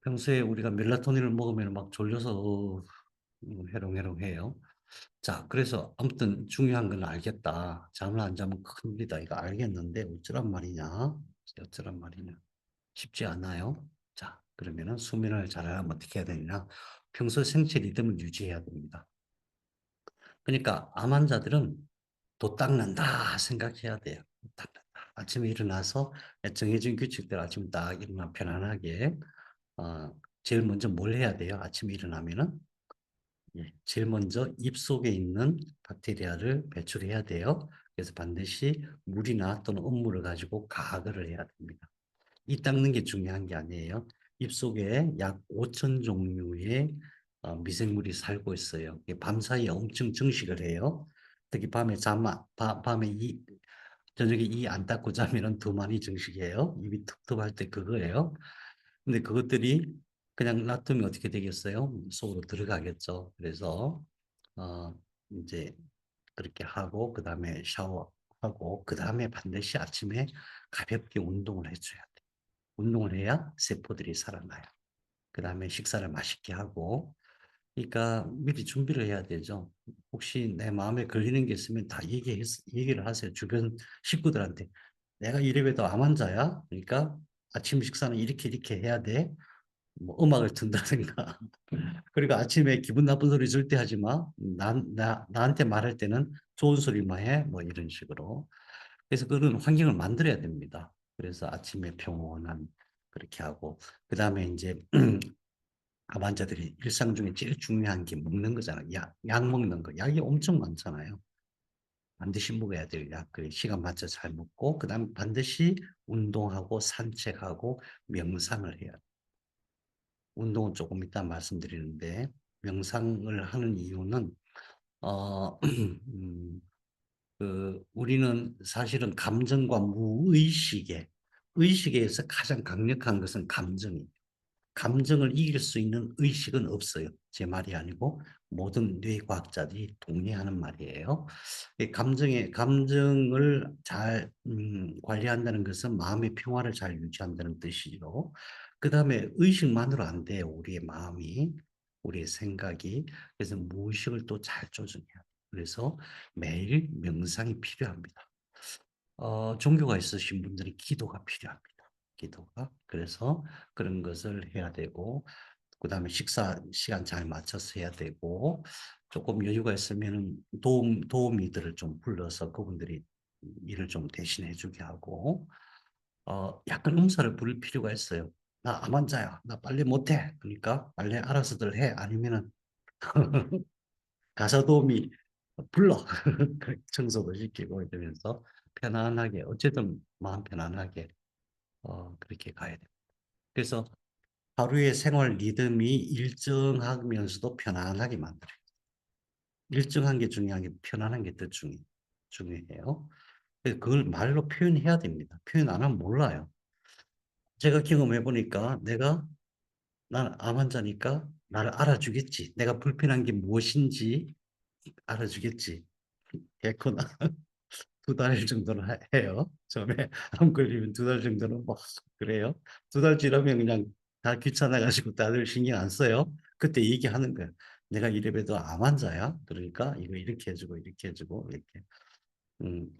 평소에 우리가 멜라토닌을 먹으면 막 졸려서 해롱해롱해요. 자, 그래서 아무튼 중요한 건 알겠다. 잠을 안 자면 큰일이다. 이거 알겠는데 어쩌란 말이냐? 어쩌란 말이냐? 쉽지 않아요. 자, 그러면은 수면을 잘하려면 어떻게 해야 되느냐? 평소 생체 리듬을 유지해야 됩니다. 그러니까 암 환자들은 도 닦는다 생각해야 돼요. 도 닦는다. 아침에 일어나서 정해진 규칙대로 아침 딱 일어나 편안하게, 어, 제일 먼저 뭘 해야 돼요? 아침에 일어나면은 제일 먼저 입 속에 있는 박테리아를 배출해야 돼요. 그래서 반드시 물이나 또는 음물을 가지고 가글을 해야 됩니다. 이 닦는 게 중요한 게 아니에요. 입속에 약 5천 종류의 미생물이 살고 있어요. 밤사이에 엄청 증식을 해요. 특히 밤에 저녁에 이 안 닦고 자면은 더 많이 증식해요. 입이 텁텁할 때 그거예요. 근데 그것들이 그냥 놔두면 어떻게 되겠어요? 속으로 들어가겠죠. 그래서 어 이제 그렇게 하고 그다음에 샤워하고 그다음에 반드시 아침에 가볍게 운동을 해줘야 돼요. 운동을 해야 세포들이 살아나요. 그다음에 식사를 맛있게 하고, 그러니까 미리 준비를 해야 되죠. 혹시 내 마음에 걸리는 게 있으면 다 얘기를 하세요. 주변 식구들한테. 내가 이래봬도 암 환자야. 그러니까 아침 식사는 이렇게 이렇게 해야 돼. 뭐 음악을 튼다든가. 그리고 아침에 기분 나쁜 소리 절대 하지 마. 나한테 말할 때는 좋은 소리만 해. 뭐 이런 식으로. 그래서 그런 환경을 만들어야 됩니다. 그래서 아침에 평온한 그렇게 하고, 그다음에 이제 암 환자들이 일상 중에 제일 중요한 게 먹는 거잖아요. 약 먹는 거. 약이 엄청 많잖아요. 반드시 먹어야 될 약. 그 시간 맞춰 잘 먹고, 그다음에 반드시 운동하고 산책하고 명상을 해야 돼요. 운동은 조금 이따 말씀드리는데, 명상을 하는 이유는 음, 우리는 사실은 감정과 의식에서 가장 강력한 것은 감정이에요. 감정을 이길 수 있는 의식은 없어요. 제 말이 아니고 모든 뇌과학자들이 동의하는 말이에요. 감정을 잘 관리한다는 것은 마음의 평화를 잘 유지한다는 뜻이죠. 그 다음에 의식만으로 안 돼요. 우리의 마음이, 우리의 생각이. 그래서 무의식을 또 잘 조정해야 돼요. 그래서 매일 명상이 필요합니다. 종교가 있으신 분들이 기도가 필요합니다. 기도가. 그래서 그런 것을 해야 되고, 그다음에 식사 시간 잘 맞춰서 해야 되고, 조금 여유가 있으면은 도우미들을 좀 불러서 그분들이 일을 좀 대신해 주게 하고 약간 음사를 부릴 필요가 있어요. "나 암 환자야. 나 빨래 못 해." 그러니까 "빨래 알아서들 해." 아니면은 가사 도우미 불러. 그 청소도 시키고 이러면서 편안하게 어쨌든 마음 편안하게 그렇게 가야 돼요. 그래서 하루의 생활 리듬이 일정하면서도 편안하게 만들어요. 일정한 게 중요한 게 편안한 게 더 중요해요. 그걸 말로 표현해야 됩니다. 표현 안 하면 몰라요. 제가 경험해 보니까 내가 '나는 암 환자니까 나를 알아주겠지. 내가 불편한 게 무엇인지 알아주겠지.' 개코나 2달 정도는 해요. 처음에 암 걸리면 2달 정도는 뭐 그래요. 2달 지나면 그냥 다 귀찮아 가지고 다들 신경 안 써요. 그때 얘기하는 거예요. "내가 이래봬도 암 환자야. 그러니까 이거 이렇게 해 주고 이렇게 해 주고." 이렇게.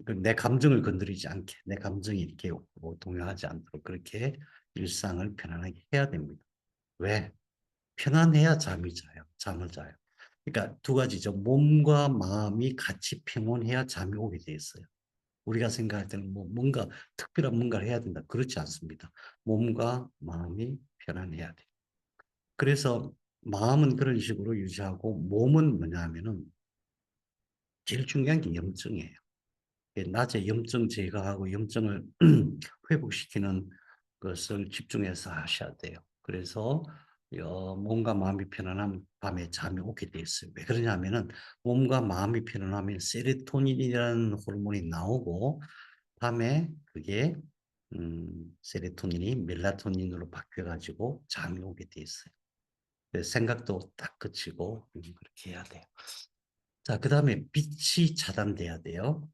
그 내 감정을 건드리지 않게 내 감정이 이렇게 뭐 동요하지 않도록 그렇게 일상을 편안하게 해야 됩니다. 왜? 편안해야 잠을 자요. 그러니까 두 가지죠. 몸과 마음이 같이 평온해야 잠이 오게 돼 있어요. 우리가 생각할 때는 뭐 뭔가 특별한 뭔가를 해야 된다. 그렇지 않습니다. 몸과 마음이 편안해야 돼요. 그래서 마음은 그런 식으로 유지하고 몸은 뭐냐 하면은 제일 중요한 게 염증이에요. 낮에 염증 제거하고 염증을 회복시키는 것을 집중해서 하셔야 돼요. 그래서 몸과 마음이 편안하면 밤에 잠이 오게 돼 있어요. 왜 그러냐면은 몸과 마음이 편안하면 세로토닌이라는 호르몬이 나오고 밤에 그게 세로토닌이 멜라토닌으로 바뀌어 가지고 잠이 오게 돼 있어요. 그래서 생각도 딱 그치고 그렇게 해야 돼요. 자 그다음에 빛이 차단돼야 돼요.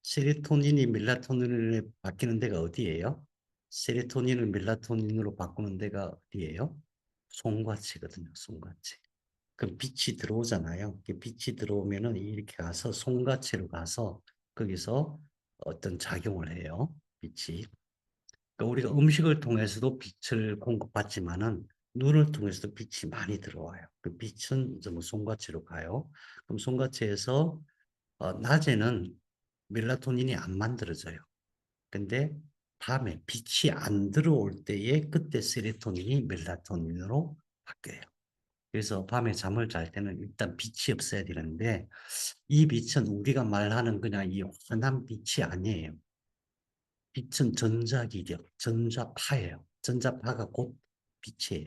세로토닌이 멜라토닌으로 바뀌는 데가 어디예요? 세로토닌을 멜라토닌으로 바꾸는 데가 어디예요? 송과체거든요, 송과체. 그럼 빛이 들어오잖아요. 그 빛이 들어오면은 이렇게 가서 송과체로 가서 거기서 어떤 작용을 해요, 빛이. 그러니까 우리가 음식을 통해서도 빛을 공급받지만은 눈을 통해서도 빛이 많이 들어와요. 그 빛은 이제 뭐 송과체로 가요. 그럼 송과체에서 낮에는 멜라토닌이 안 만들어져요. 근데 밤에 빛이 안 들어올 때에 그때 세로토닌이 멜라토닌으로 바뀌어요. 그래서 밤에 잠을 잘 때는 일단 빛이 없어야 되는데 이 빛은 우리가 말하는 그냥 이 환한 빛이 아니에요. 빛은 전자기력, 전자파예요. 전자파가 곧 빛이에요.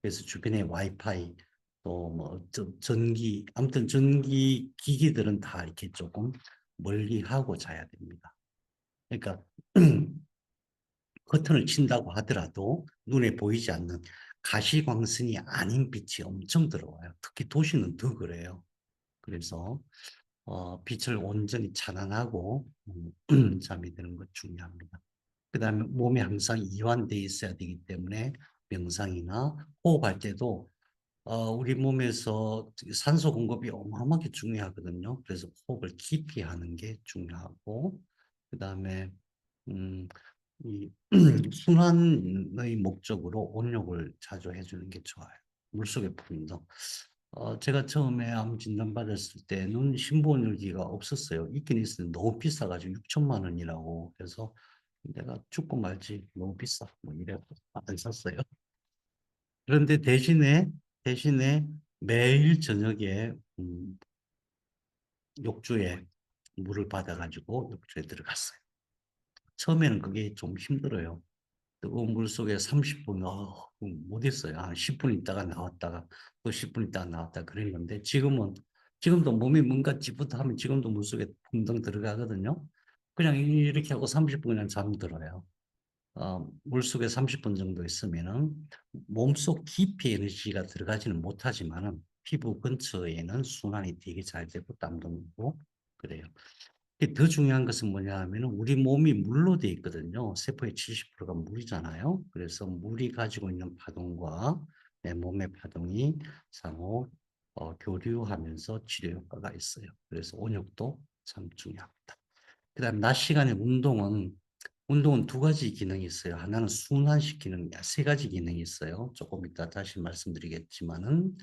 그래서 주변에 와이파이 또 뭐 전기 아무튼 전기 기기들은 다 이렇게 조금 멀리하고 자야 됩니다. 그러니까 커튼을 친다고 하더라도 눈에 보이지 않는 가시광선이 아닌 빛이 엄청 들어와요. 특히 도시는 더 그래요. 그래서 빛을 온전히 차단하고 잠이 드는 것 중요합니다. 그다음에 몸이 항상 이완돼 있어야 되기 때문에 명상이나 호흡할 때도 우리 몸에서 산소 공급이 어마어마하게 중요하거든요. 그래서 호흡을 깊이 하는 게 중요하고 그다음에 음 이 순환의 목적으로 온욕을 자주 해 주는 게 좋아요. 물속의 풍덩. 제가 처음에 암 진단받았을 때는 신부원열기가 없었어요. 있긴 있었는데 너무 비싸 가지고 6천만 원이라고. 그래서 '내가 죽고 말지. 너무 비싸.' 뭐 이래 갖고 안 샀어요. 그런데 대신에 매일 저녁에 욕조에 물을 받아 가지고 욕조에 들어갔어요. 처음에는 그게 좀 힘들어요. 뜨거운 물속에 30분 못 있어요. 한 10분 있다가 나왔다가 또 10분 있다가 나왔다가 그랬는데 지금도 몸이 뭔가 찌뿌하면 지금도 물속에 붕덩 들어가거든요. 그냥 이렇게 하고 30분 그냥 잠들어요. 물속에 30분 정도 있으면은 몸속 깊이 에너지가 들어가지는 못하지만은 피부 근처에는 순환이 되게 잘 되고 땀도 나고 그래요. 더 중요한 것은 뭐냐 하면은 우리 몸이 물로 돼 있거든요. 세포의 70%가 물이잖아요. 그래서 물이 가지고 있는 파동과 내 몸의 파동이 상호 교류하면서 치료 효과가 있어요. 그래서 온욕도 참 중요합니다. 그다음에 낮 시간에 운동은 두 가지 기능이 있어요. 하나는 순환시키는 세 가지 기능이 있어요. 조금 이따 다시 말씀드리겠지만은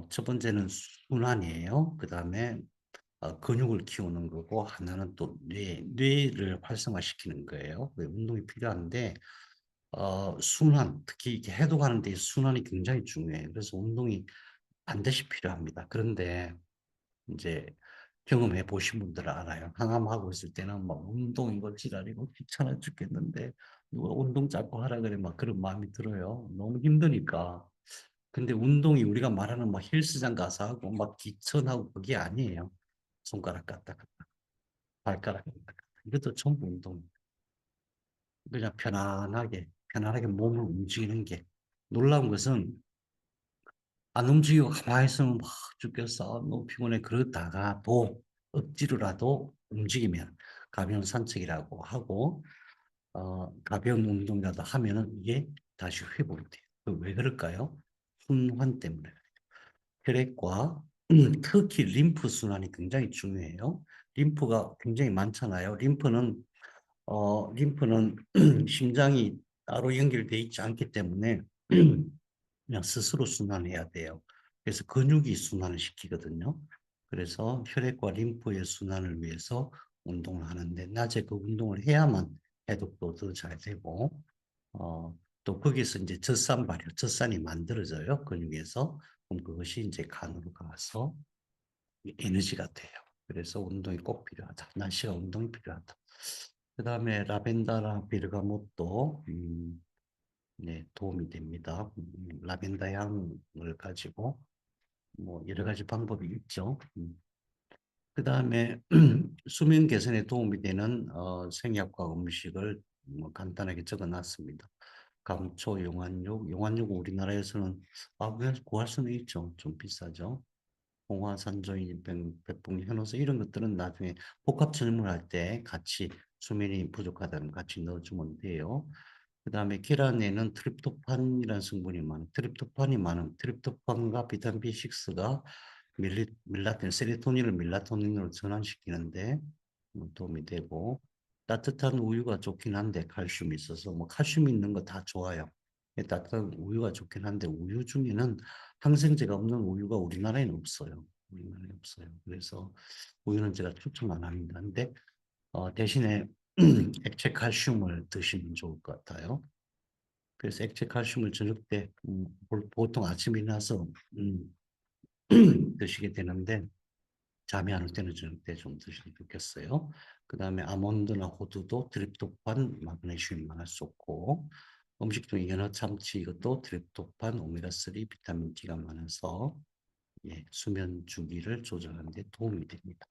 첫 번째는 순환이에요. 그다음에 근육을 키우는 거고 하나는 또 뇌를 활성화시키는 거예요. 그 운동이 필요한데 순환, 특히 이렇게 해독하는 데 순환이 굉장히 중요해요. 그래서 운동이 반드시 필요합니다. 그런데 이제 경험해 보신 분들은 알아요. 항암하고 있을 때는 막 운동 이거 지랄이고 귀찮아 죽겠는데 누가 운동 자꾸 하라 그래 막 그런 마음이 들어요. 너무 힘드니까. 근데 운동이 우리가 말하는 막 헬스장 가서 하고 막 기천하고 그게 아니에요. 손가락 까딱 까딱, 발가락 까딱 까딱. 이것도 전부 운동. 그냥 편안하게 몸을 움직이는 게. 놀라운 것은 안 움직이고 가만히 있으면 막 죽겠어. 너무 피곤해. 그러다가도 억지로라도 움직이면 가벼운 산책이라고 하고 가벼운 운동이라도 하면은 이게 다시 회복이 돼요. 왜 그럴까요? 순환 때문에. 혈액과 특히 림프 순환이 굉장히 중요해요. 림프가 굉장히 많잖아요. 림프는 심장이 따로 연결되어 있지 않기 때문에 그냥 스스로 순환해야 돼요. 그래서 근육이 순환을 시키거든요. 그래서 혈액과 림프의 순환을 위해서 운동을 하는데 낮에 그 운동을 해야만 해독도 더 잘 되고 또 거기서 이제 젖산이 만들어져요. 근육에서. 그럼 그것이 이제 간으로 가서 에너지가 돼요. 그래서 운동이 꼭 필요하다. 날씨가 운동이 필요하다. 그다음에 라벤더나 베르가모토 네, 도움이 됩니다. 라벤더 향을 가지고 뭐 여러 가지 방법이 있죠. 그다음에 수면 개선에 도움이 되는 생약과 음식을 뭐 간단하게 적어놨습니다. 감초, 용안육 우리나라에서는 그냥 구할 수는 있죠. 좀 비싸죠. 홍화산조인, 백봉, 현오수 이런 것들은 나중에 복합 전문을 할 때 같이 수면이 부족하다면 같이 넣어주면 돼요. 그다음에 계란에는 트립토판이 많은 트립토판과 비타민 B6가 세로토닌을 멜라토닌으로 전환시키는데 도움이 되고 따뜻한 우유가 좋긴 한데 칼슘이 있어서 뭐 칼슘 있는 거 다 좋아요. 따뜻한 우유가 좋긴 한데 우유 중에는 항생제가 없는 우유가 우리나라에는 없어요. 우리나라에 없어요. 그래서 우유는 제가 추천 안 합니다. 근데 대신에 액체 칼슘을 드시면 좋을 것 같아요. 그래서 액체 칼슘을 저녁 때 보통 아침에 일어나서 드시게 되는데 잠이 안 올 때는 저녁 때 좀 드시면 좋겠어요. 그다음에 아몬드나 호두도 트립토판, 마그네슘이 많을 수 없고 음식 중에 연어 참치 이것도 트립토판, 오메가3, 비타민 D가 많아서 예, 수면 주기를 조절하는 데 도움이 됩니다.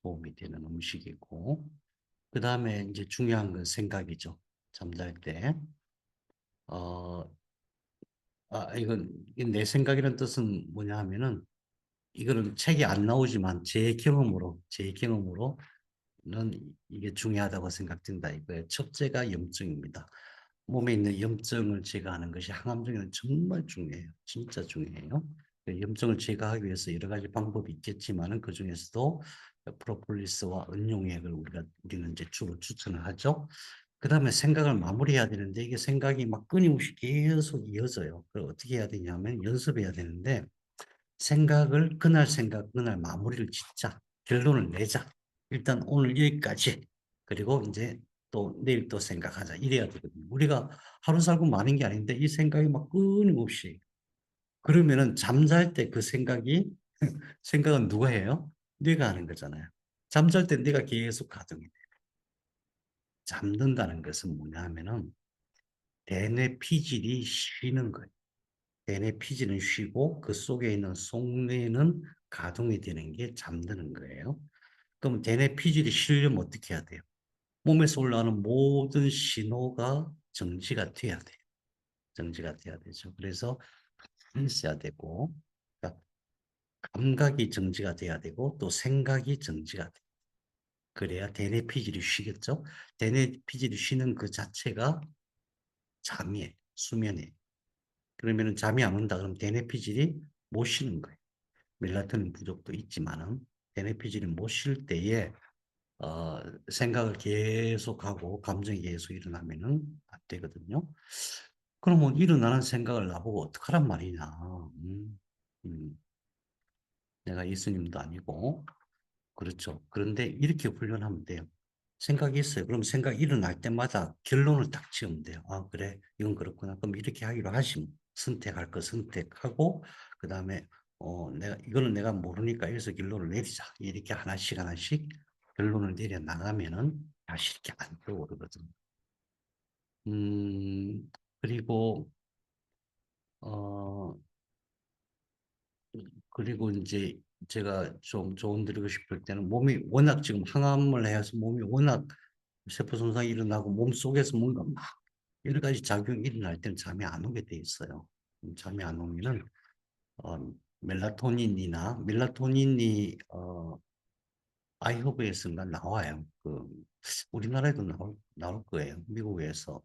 도움이 되는 음식이고 그다음에 이제 중요한 건 생각이죠. 잠잘 때 어, 이건 내 생각이라는 뜻은 뭐냐 하면은 이거는 책에 안 나오지만 제 경험으로는 이게 중요하다고 생각된다 이거예요. 첫째가 염증입니다. 몸에 있는 염증을 제거하는 것이 항암증에는 정말 중요해요. 진짜 중요해요. 그 염증을 제거하기 위해서 여러 가지 방법이 있겠지만은 그 중에서도 프로폴리스와 은용액을 우리는 이제 주로 추천을 하죠. 그다음에 생각을 마무리해야 되는데 이게 생각이 막 끊임없이 계속 이어져요. 그걸 어떻게 해야 되냐면 연습해야 되는데 그날 마무리를 짓자. 결론을 내자. 일단 오늘 여기까지. 그리고 이제 또 내일 또 생각하자. 이래야 되거든요. 우리가 하루 살고 마는 게 아닌데 이 생각이 막 끊임없이. 그러면은 잠잘 때 그 생각은 누가 해요? 뇌가 하는 거잖아요. 잠잘 때 뇌가 계속 가동이 돼. 잠든다는 것은 뭐냐 하면은 대뇌 피질이 쉬는 거예요. 대뇌 피질은 쉬고 그 속에 있는 속뇌는 가동이 되는 게 잠드는 거예요. 그럼 대뇌 피질이 쉬려면 어떻게 해야 돼요? 몸에서 올라오는 모든 신호가 정지가 돼야 돼요. 정지가 돼야 되죠. 그래서 있어야 되고, 그러니까 감각이 정지가 돼야 되고, 또 생각이 정지가 돼요. 그래야 대뇌 피질이 쉬겠죠. 대뇌 피질이 쉬는 그 자체가 잠이에요. 수면이에요. 그러면 잠이 안 온다 그러면 대뇌 피질이 못 쉬는 거예요. 멜라토닌 부족도 있지만은 대뇌피질이 못 쉴 때에 어, 생각을 계속하고 감정이 계속 일어나면은 안 되거든요. 그러면 일어나는 생각을 나보고 어떡하란 말이냐. 음. 음, 내가 예수님도 아니고. 그렇죠. 그런데 이렇게 훈련하면 돼요. 생각이 있어요. 그럼 생각이 일어날 때마다 결론을 딱 지으면 돼요. 아, 그래. 이건 그렇구나. 그럼 이렇게 하기로 하시. 선택할 거 선택하고, 그 다음에, 이거는 내가 모르니까 여기서 결론을 내리자. 이렇게 하나씩 하나씩 결론을 내려 나가면은 다시 이렇게 안 떠오르거든. 음, 그리고, 어, 그리고 이제 제가 좀 조언드리고 싶을 때는 몸이 워낙 지금 항암을 해서 몸이 워낙 세포 손상이 일어나고 몸 속에서 뭔가 막 여러 가지 작용이 일어날 때는 잠이 안 오게 돼 있어요. 잠이 안 오면은 멜라토닌이 아이허브에서인가 나와요. 그 우리나라에도 나올 거예요. 미국에서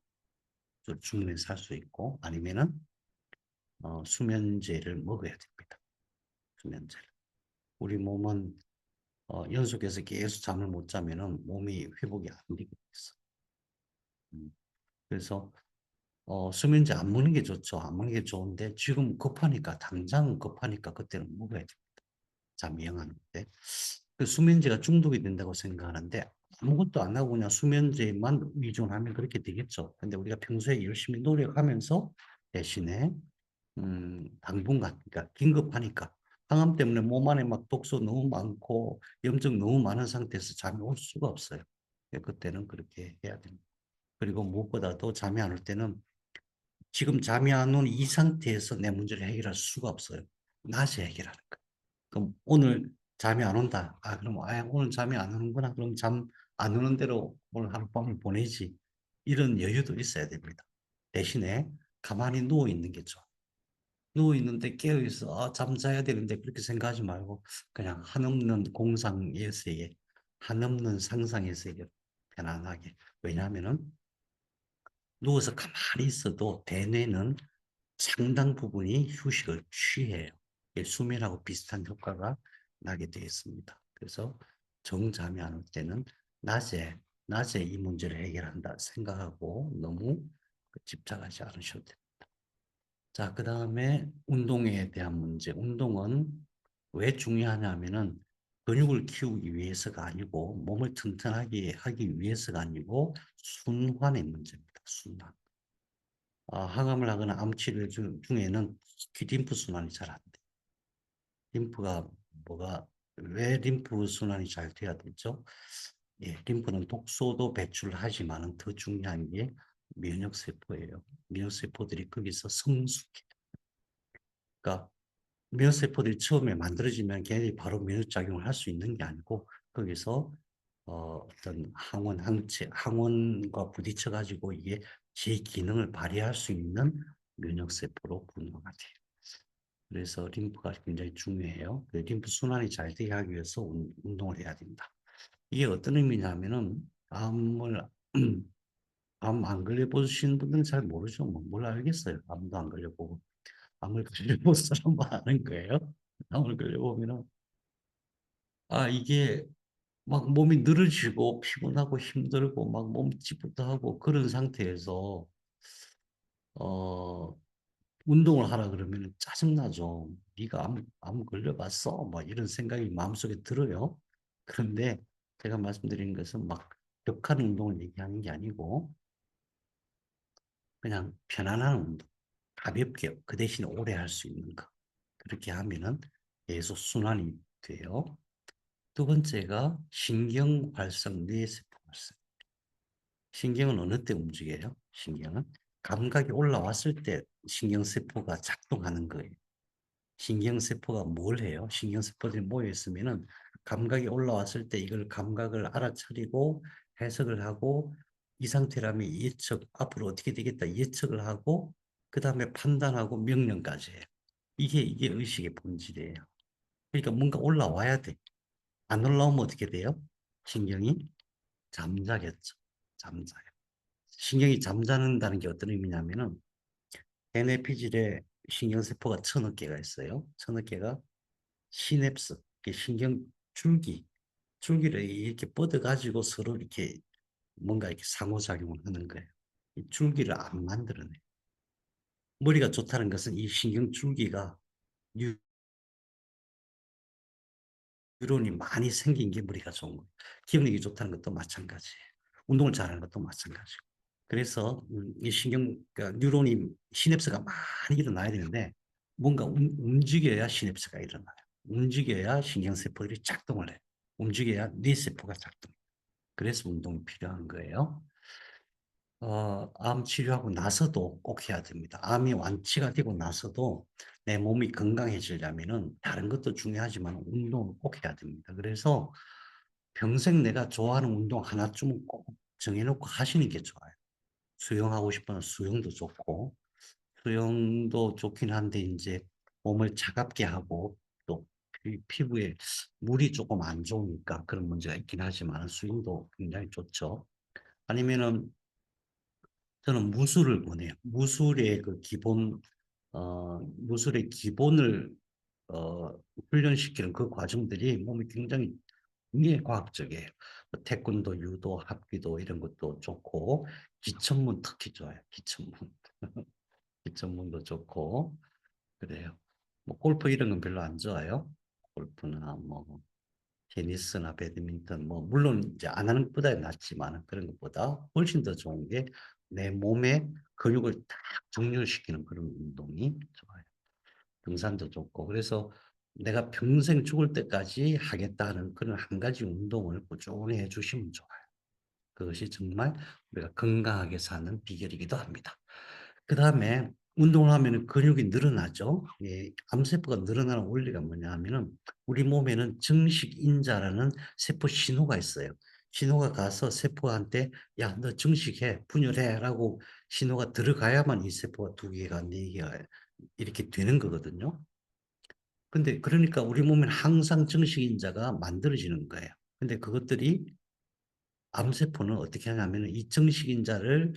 주문해서 살 수 있고 아니면은 수면제를 먹어야 됩니다. 수면제를. 우리 몸은 연속해서 계속 잠을 못 자면은 몸이 회복이 안 되게 돼 있어. 그래서 수면제 안 먹는 게 좋죠. 안 먹는 게 좋은데 지금 급하니까 당장 급하니까 그때는 먹어야 돼. 잠이 영 안 올 때. 그 수면제가 중독이 된다고 생각하는데 아무것도 안 하고 그냥 수면제만 의존하면 그렇게 되겠죠. 근데 우리가 평소에 열심히 노력하면서 대신에 당분간 그러니까 긴급하니까 항암 때문에 몸 안에 막 독소 너무 많고 염증 너무 많은 상태에서 잠이 올 수가 없어요. 그때는 그렇게 해야 됩니다. 그리고 무엇보다도 잠이 안 올 때는 지금 잠이 안 오는 이 상태에서 내 문제를 해결할 수가 없어요. 낮에 해결하는 거예요. 그럼 오늘 잠이 안 온다. 아, 그럼 오늘 잠이 안 오는구나. 그럼 잠 안 오는 대로 오늘 하룻밤을 보내지. 이런 여유도 있어야 됩니다. 대신에 가만히 누워 있는 게 좋아. 누워 있는데 깨어 있어. 아, 잠자야 되는데 그렇게 생각하지 말고 그냥 한없는 공상의 세계, 한없는 상상의 세계 편안하게. 왜냐하면은 누워서 가만히 있어도 대뇌는 상당 부분이 휴식을 취해요. 수면하고 비슷한 효과가 나게 되어 있습니다. 그래서 정잠이 안 올 때는 낮에, 낮에 이 문제를 해결한다 생각하고 너무 집착하지 않으셔도 돼요. 자, 그 다음에 운동에 대한 문제. 운동은 왜 중요하냐면은 근육을 키우기 위해서가 아니고 몸을 튼튼하게 하기 위해서가 아니고 순환의 문제입니다. 순환. 항암을 하거나 암 치료 중에는 특히 림프 순환이 잘 안 돼. 림프가 왜 림프 순환이 잘 돼야 되죠? 예, 림프는 독소도 배출하지만은 더 중요한 게 면역 세포예요. 면역 세포들이 거기서 성숙해. 그러니까 면역 세포들이 처음에 만들어지면 걔네들이 바로 면역 작용을 할 수 있는 게 아니고 거기서 어떤 항원과 부딪혀 가지고 이게 제 기능을 발휘할 수 있는 면역 세포로 분화가 돼요. 그래서 림프가 굉장히 중요해요. 림프 순환이 잘 되게 하기 위해서 운동을 해야 된다. 이게 어떤 의미냐면은 암 안 걸려보신 분들은 잘 모르죠. 뭘 알겠어요. 암도 안 걸려보고. 암을 걸려본 사람만 아는 거예요. 암을 걸려보면은 이게 막 몸이 늘어지고 피곤하고 힘들고 막 몸찌부터 하고 그런 상태에서 어 운동을 하라 그러면 짜증나죠. 네가 암 걸려봤어? 막 이런 생각이 마음속에 들어요. 그런데 제가 말씀드린 것은 막 격한 운동을 얘기하는 게 아니고 그냥 편안한 운동, 가볍게 그 대신 오래 할 수 있는 거. 그렇게 하면은 계속 순환이 돼요. 두 번째가 신경 활성 뇌세포 활성. 신경은 어느 때 움직여요? 신경은 감각이 올라왔을 때 신경세포가 작동하는 거예요. 신경세포가 뭘 해요? 신경세포들이 모여 있으면은 감각이 올라왔을 때 이걸 감각을 알아차리고 해석을 하고 이 상태라면 예측, 앞으로 어떻게 되겠다 예측을 하고 그 다음에 판단하고 명령까지 해요. 이게 의식의 본질이에요. 그러니까 뭔가 올라와야 돼. 안 올라오면 어떻게 돼요? 신경이 잠자겠죠. 잠자요. 신경이 잠자는다는 게 어떤 의미냐면은 뇌피질에 신경세포가 1000억 개가 있어요. 1000억 개가 시냅스, 신경 줄기를 이렇게 뻗어가지고 서로 이렇게 뭔가 이렇게 상호작용을 하는 거예요. 이 줄기를 안 만들어내. 머리가 좋다는 것은 이 신경 줄기가 뉴런이 많이 생긴 게 머리가 좋은 거예요. 기억력이 좋다는 것도 마찬가지예요. 운동을 잘하는 것도 마찬가지고. 그래서 이 그러니까 뉴런이 시냅스가 많이 일어나야 되는데 뭔가 움직여야 시냅스가 일어나요. 움직여야 신경세포들이 작동을 해요. 움직여야 뇌세포가 작동해요. 그래서 운동이 필요한 거예요. 암 치료하고 나서도 꼭 해야 됩니다. 암이 완치가 되고 나서도 내 몸이 건강해지려면은 다른 것도 중요하지만 운동을 꼭 해야 됩니다. 그래서 평생 내가 좋아하는 운동 하나쯤은 꼭 정해놓고 하시는 게 좋아요. 수영하고 싶으면 수영도 좋고, 수영도 좋긴 한데 이제 몸을 차갑게 하고 또 피부에 물이 조금 안 좋으니까 그런 문제가 있긴 하지만 수영도 굉장히 좋죠. 아니면은 저는 무술을 권해요. 무술의 그 기본, 무술의 기본을 어, 훈련시키는 그 과정들이 몸이 굉장히 과학적이에요. 뭐 태권도, 유도, 합기도 이런 것도 좋고, 기천문 특히 좋아요. 기천문. 기천문도 좋고, 그래요. 뭐 골프 이런 건 별로 안 좋아요. 골프나 뭐 테니스나 배드민턴 뭐 물론 이제 안 하는 것보다 낫지만 그런 것보다 훨씬 더 좋은 게 내 몸의 근육을 딱 정렬시키는 그런 운동이 좋아요. 등산도 좋고 그래서 내가 평생 죽을 때까지 하겠다는 그런 한 가지 운동을 꾸준히 해 주시면 좋아요. 그것이 정말 우리가 건강하게 사는 비결이기도 합니다. 그다음에 운동을 하면은 근육이 늘어나죠. 예, 암세포가 늘어나는 원리가 뭐냐 하면은 우리 몸에는 증식인자라는 세포 신호가 있어요. 신호가 가서 세포한테 "야, 너 증식해. 분열해."라고 신호가 들어가야만 이 세포가 2 개가 4 개가 이렇게 되는 거거든요. 근데 그러니까 우리 몸에는 항상 증식인자가 만들어지는 거예요. 근데 그것들이 암세포는 어떻게 하냐면은 이 정식인자를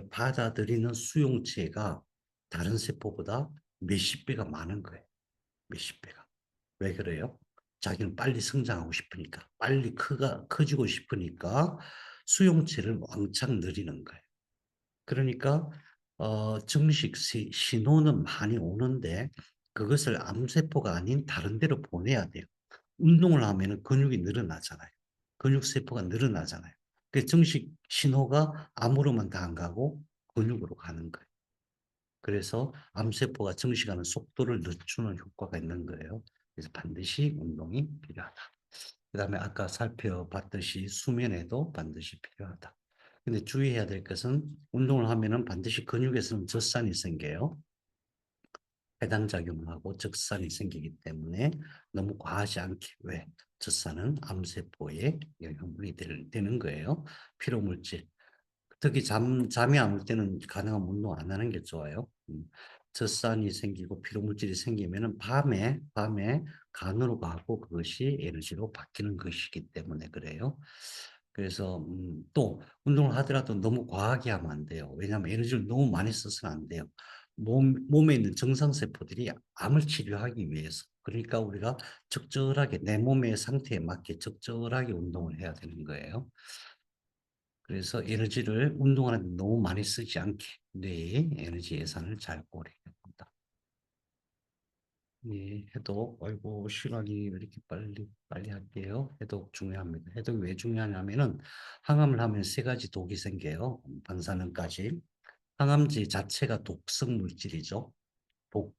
받아들이는 수용체가 다른 세포보다 몇십 배가 많은 거예요. 몇십 배가. 왜 그래요? 자기는 빨리 성장하고 싶으니까. 빨리 커지고 싶으니까 수용체를 왕창 늘리는 거예요. 그러니까 정식 신호는 많이 오는데 그것을 암세포가 아닌 다른 데로 보내야 돼요. 운동을 하면은 근육이 늘어나잖아요. 근육 세포가 늘어나잖아요. 그 정식 신호가 암으로만 다 안 가고 근육으로 가는 거예요. 그래서 암세포가 정식하는 속도를 늦추는 효과가 있는 거예요. 그래서 반드시 운동이 필요하다. 그다음에 아까 살펴봤듯이 수면에도 반드시 필요하다. 근데 주의해야 될 것은 운동을 하면은 반드시 근육에서는 젖산이 생겨요. 해당작용을 하고 적산이 생기기 때문에 너무 과하지 않게 왜 젖산은 암세포에 영향물이 되는 거예요. 피로물질. 특히 잠이 안 올 때는 가능하면 운동 안 하는 게 좋아요. 젖산이 생기고 피로물질이 생기면은 밤에 간으로 가고 그것이 에너지로 바뀌는 것이기 때문에 그래요. 그래서 또 운동을 하더라도 너무 과하게 하면 안 돼요. 왜냐하면 에너지를 너무 많이 써서는 안 돼요. 몸에 있는 정상세포들이 암을 치료하기 위해서. 그러니까 우리가 적절하게 내 몸의 상태에 맞게 적절하게 운동을 해야 되는 거예요. 그래서 에너지를 운동하는데 너무 많이 쓰지 않게 뇌의 에너지 예산을 잘 고려해야 된다. 예, 해독. 아이고, 시간이 왜 이렇게 빨리 할게요. 해독 중요합니다. 해독이 왜 중요하냐면은 항암을 하면 세 가지 독이 생겨요. 방사능까지. 항암제 자체가 독성 물질이죠. 독,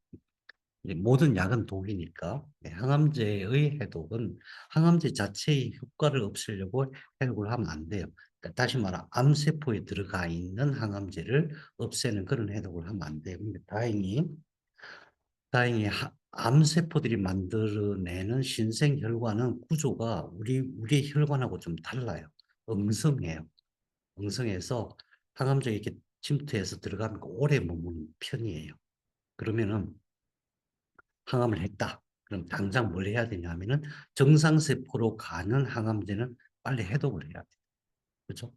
이제 모든 약은 독이니까. 네, 항암제의 해독은 항암제 자체의 효과를 없애려고 해독을 하면 안 돼요. 그러니까 다시 말하 암세포에 들어가 있는 항암제를 없애는 그런 해독을 하면 안 돼요. 근데 다행히 암세포들이 만들어내는 신생혈관은 구조가 우리의 혈관하고 좀 달라요. 음성해요. 음성해서 항암제가 이렇게 침투해서 들어가면 오래 머무는 편이에요. 그러면은 항암을 했다. 그럼 당장 뭘 해야 되냐면은 정상세포로 가는 항암제는 빨리 해독을 해야 돼요. 그죠?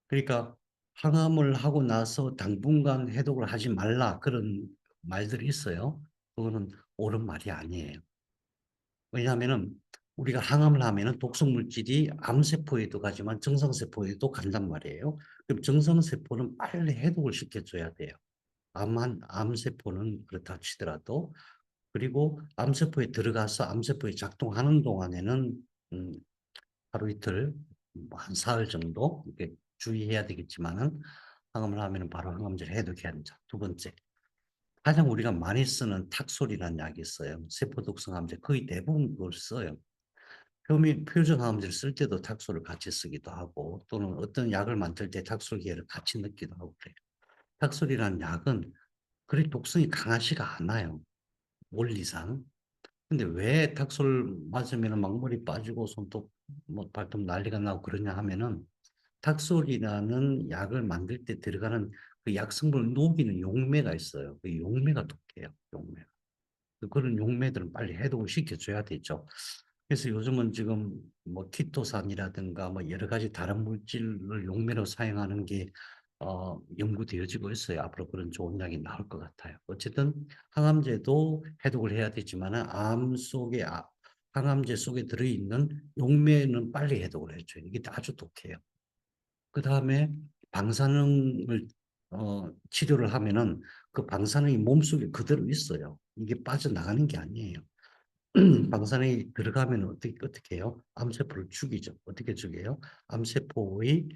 그러니까 항암을 하고 나서 당분간 해독을 하지 말라 그런 말들이 있어요. 그거는 옳은 말이 아니에요. 왜냐하면은 우리가 항암을 하면은 독성 물질이 암세포에도 가지만 정상세포에도 간단 말이에요. 그럼 정상세포는 빨리 해독을 시켜줘야 돼요. 암세포는 그렇다 치더라도 그리고 암세포에 들어가서 암세포에 작동하는 동안에는 음 하루 이틀 뭐 한 사흘 정도 이렇게 주의해야 되겠지만은 항암을 하면은 바로 항암제를 해독해야 된다. 두 번째, 가장 우리가 많이 쓰는 탁솔이라는 약이 있어요. 세포독성 항암제 거의 대부분 그걸 써요. 표준 항암제를 쓸 때도 탁솔을 같이 쓰기도 하고 또는 어떤 약을 만들 때 탁솔계를 같이 넣기도 하고 그래요. 탁솔이라는 약은 그리 독성이 강하지가 않아요, 원리상. 근데 왜 탁솔 맞으면은 막 머리 빠지고 손톱 뭐 발톱 난리가 나고 그러냐 하면은 탁솔이라는 약을 만들 때 들어가는 그 약 성분을 녹이는 용매가 있어요. 그 용매가 독해요, 용매가. 그런 용매들은 빨리 해독을 시켜줘야 되죠. 그래서 요즘은 지금 뭐 키토산이라든가 뭐 여러 가지 다른 물질을 용매로 사용하는 게 연구되어지고 있어요. 앞으로 그런 좋은 약이 나올 것 같아요. 어쨌든 항암제도 해독을 해야 되지만은 암 속에 항암제 속에 들어있는 용매는 빨리 해독을 해 줘요. 이게 아주 독해요. 그다음에 방사능을 치료를 하면은 그 방사능이 몸속에 그대로 있어요. 이게 빠져나가는 게 아니에요. 방사능이 들어가면 어떻게 해요? 암세포를 죽이죠. 어떻게 죽여요? 암세포의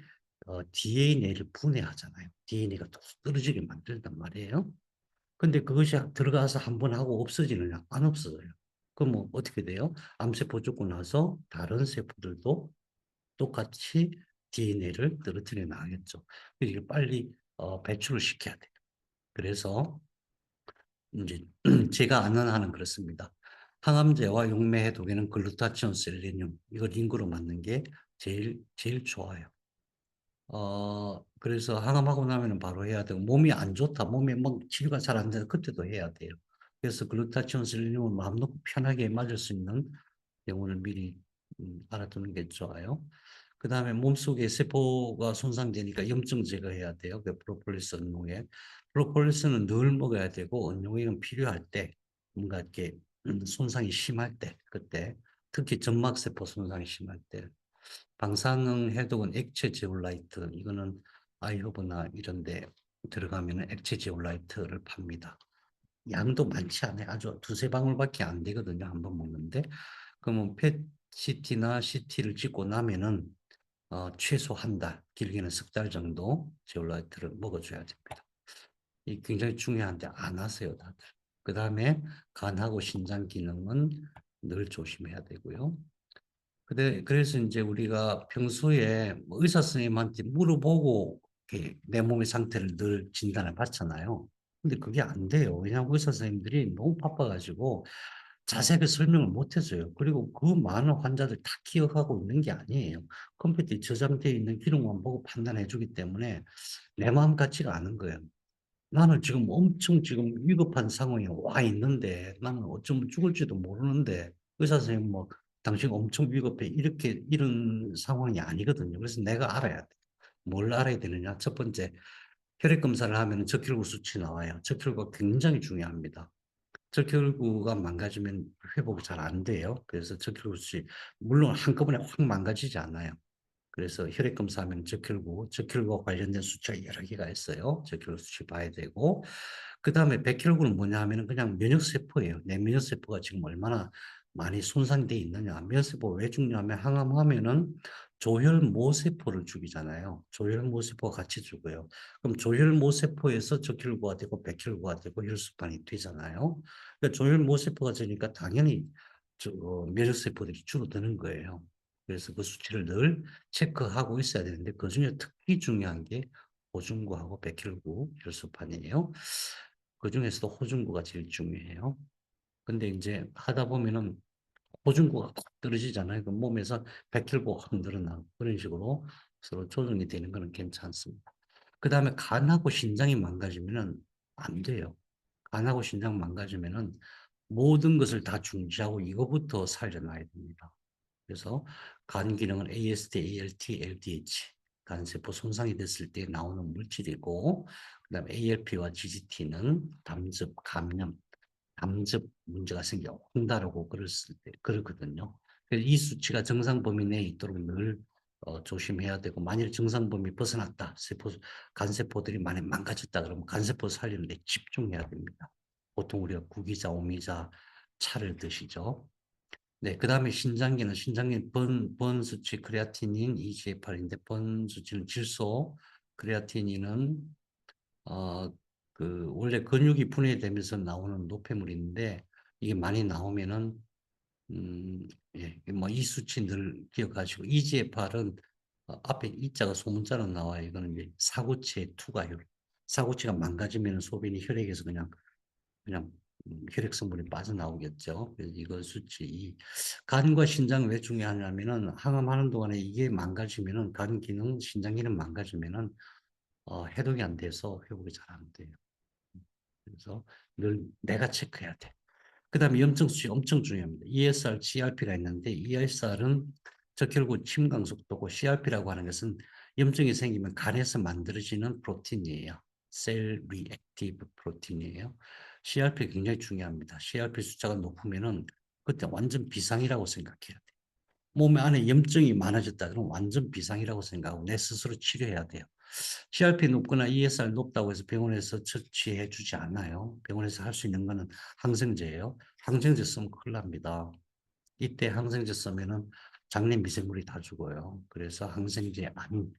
DNA를 분해하잖아요. DNA가 뚝 떨어지게 만들단 말이에요. 근데 그것이 들어가서 한 번 하고 없어지느냐? 안 없어져요. 그럼 뭐 어떻게 돼요? 암세포 죽고 나서 다른 세포들도 똑같이 DNA를 떨어뜨려 나가겠죠. 이게 빨리 배출을 시켜야 돼요. 그래서 인제 제가 아는 한은 그렇습니다. 항암제와 용매 해독에는 글루타치온, 셀레늄 이거 링크로 맞는 게 제일 좋아요. 그래서 항암하고 나면은 바로 해야 되고 몸이 안 좋다, 몸에 막 치료가 잘 안 돼서 그때도 해야 돼요. 그래서 글루타치온, 셀레늄을 마음 놓고 편하게 맞을 수 있는 경우를 미리 알아두는 게 좋아요. 그다음에 몸속에 세포가 손상되니까 염증 제거해야 돼요. 그 프로폴리스 원용액. 프로폴리스는 늘 먹어야 되고 원용액은 필요할 때 뭔가 이렇게 손상이 심할 때 그때 특히 점막세포 손상이 심할 때 방사능 해독은 액체 제올라이트 이거는 아이허브나 이런 데 들어가면은 액체 제올라이트를 팝니다. 양도 많지 않아요. 아주 두세 방울밖에 안 되거든요, 한 번 먹는데. 그러면 펫CT나 CT를 찍고 나면은 최소 한 달, 길게는 석 달 정도 제올라이트를 먹어 줘야 됩니다. 이 굉장히 중요한데 안 하세요, 다들. 그다음에 간하고 신장 기능은 늘 조심해야 되고요. 그래서 인제 우리가 평소에 뭐 의사 선생님한테 물어보고 이렇게 내 몸의 상태를 늘 진단을 받잖아요. 근데 그게 안 돼요. 왜냐하면 의사 선생님들이 너무 바빠 가지고 자세하게 설명을 못 해 줘요. 그리고 그 많은 환자들 다 기억하고 있는 게 아니에요. 컴퓨터에 저장되어 있는 기록만 보고 판단해 주기 때문에 내 마음 같지가 않은 거예요. 나는 지금 엄청 지금 위급한 상황에 와 있는데 나는 어쩌면 죽을지도 모르는데 의사 선생님 뭐 "당신 엄청 위급해." 이렇게 이런 상황이 아니거든요. 그래서 내가 알아야 돼. 뭘 알아야 되느냐? 첫 번째 혈액 검사를 하면은 적혈구 수치 나와요. 적혈구가 굉장히 중요합니다. 적혈구가 망가지면 회복이 잘 안 돼요. 그래서 적혈구 수치 물론 한꺼번에 확 망가지지 않아요. 그래서 혈액 검사하면 적혈구와 관련된 수치가 여러 개가 있어요. 적혈구 수치 봐야 되고 그다음에 백혈구는 뭐냐 하면은 그냥 면역세포예요. 내 면역세포가 지금 얼마나 많이 손상돼 있느냐. 면역세포가 왜 중요하면 항암하면은 조혈모세포를 죽이잖아요. 조혈모세포가 같이 죽어요. 그럼 조혈모세포에서 적혈구가 되고 백혈구가 되고 혈소판이 되잖아요. 그러니까 조혈모세포가 되니까 당연히 면역세포들이 줄어드는 거예요. 그래서 그 수치를 늘 체크하고 있어야 되는데 그중에 특히 중요한 게 호중구하고 백혈구 혈소판이에요. 그중에서도 호중구가 제일 중요해요. 근데 인제 하다 보면은 호중구가 확 떨어지잖아요. 그 몸에서 백혈구가 확 늘어나고 그런 식으로 서로 조정이 되는 거는 괜찮습니다. 그다음에 간하고 신장이 망가지면은 안 돼요. 간하고 신장 망가지면은 모든 것을 다 중지하고 이거부터 살려놔야 됩니다. 그래서 간 기능은 AST, ALT, LDH 간세포 손상이 됐을 때 나오는 물질이고 그다음에 ALP와 GGT는 담즙, 감염, 담즙 문제가 생겨 홍다르고 그랬을 때 그렇거든요. 그래서 이 수치가 정상 범위 내에 있도록 늘 조심해야 되고 만일 정상 범위 벗어났다, 간세포들이 많이 망가졌다 그러면 간세포 살리는 데 집중해야 됩니다. 보통 우리가 구기자, 오미자 차를 드시죠. 네, 그 다음에 신장기는 번 수치 크레아티닌 EGFR인데 번 수치는 질소, 크레아티닌은 어, 원래 근육이 분해되면서 나오는 노폐물인데 이게 많이 나오면은 음, 예, 뭐 이 수치 늘 기억하시고 EGFR은 앞에 이자가 소문자로 나와요. 이거는 이제 사고치의 투과율. 사고치가 망가지면 소변이 혈액에서 그냥 혈액 성분이 빠져나오겠죠. 그래서 이거 수치 이 간과 신장 왜 중요하냐면은 항암하는 동안에 이게 망가지면은 간 기능, 신장 기능 망가지면은 해독이 안 돼서 회복이 잘 안 돼요. 그래서 늘 내가 체크해야 돼. 그다음에 염증 수치 엄청 중요합니다. ESR, CRP가 있는데 ESR은 적혈구 침강 속도고 CRP라고 하는 것은 염증이 생기면 간에서 만들어지는 프로틴이에요. 셀 리액티브 프로틴이에요. CRP 굉장히 중요합니다. CRP 숫자가 높으면은 그때 완전 비상이라고 생각해야 돼. 몸 안에 염증이 많아졌다 그러면 완전 비상이라고 생각하고 내 스스로 치료해야 돼요. CRP 높거나 ESR 높다고 해서 병원에서 처치해 주지 않아요. 병원에서 할 수 있는 거는 항생제예요. 항생제 쓰면 큰일 납니다. 이때 항생제 쓰면은 장내 미생물이 다 죽어요. 그래서 항생제 아닌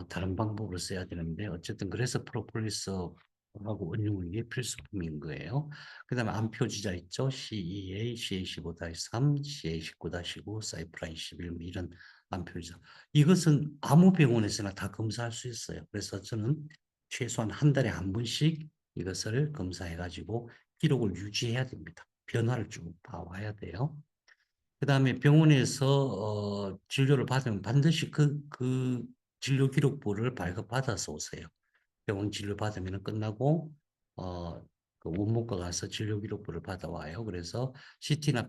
다른 방법으로 써야 되는데 어쨌든 그래서 프로폴리스하고 은유는 게 필수품인 거예요. 그다음에 암표지자 있죠. CEA, CA15-3, CA19-9, 사이프라 21 뭐 이런 암표지자. 이것은 아무 병원에서나 다 검사할 수 있어요. 그래서 저는 최소한 한 달에 한 번씩 이것을 검사해 가지고 기록을 유지해야 됩니다. 변화를 쭉 봐와야 돼요. 그다음에 병원에서 진료를 받으면 반드시 그 진료 기록부를 발급받아서 오세요. 병원 진료 받으면 끝나고 그 원무과 가서 진료 기록부를 받아와요. 그래서 CT나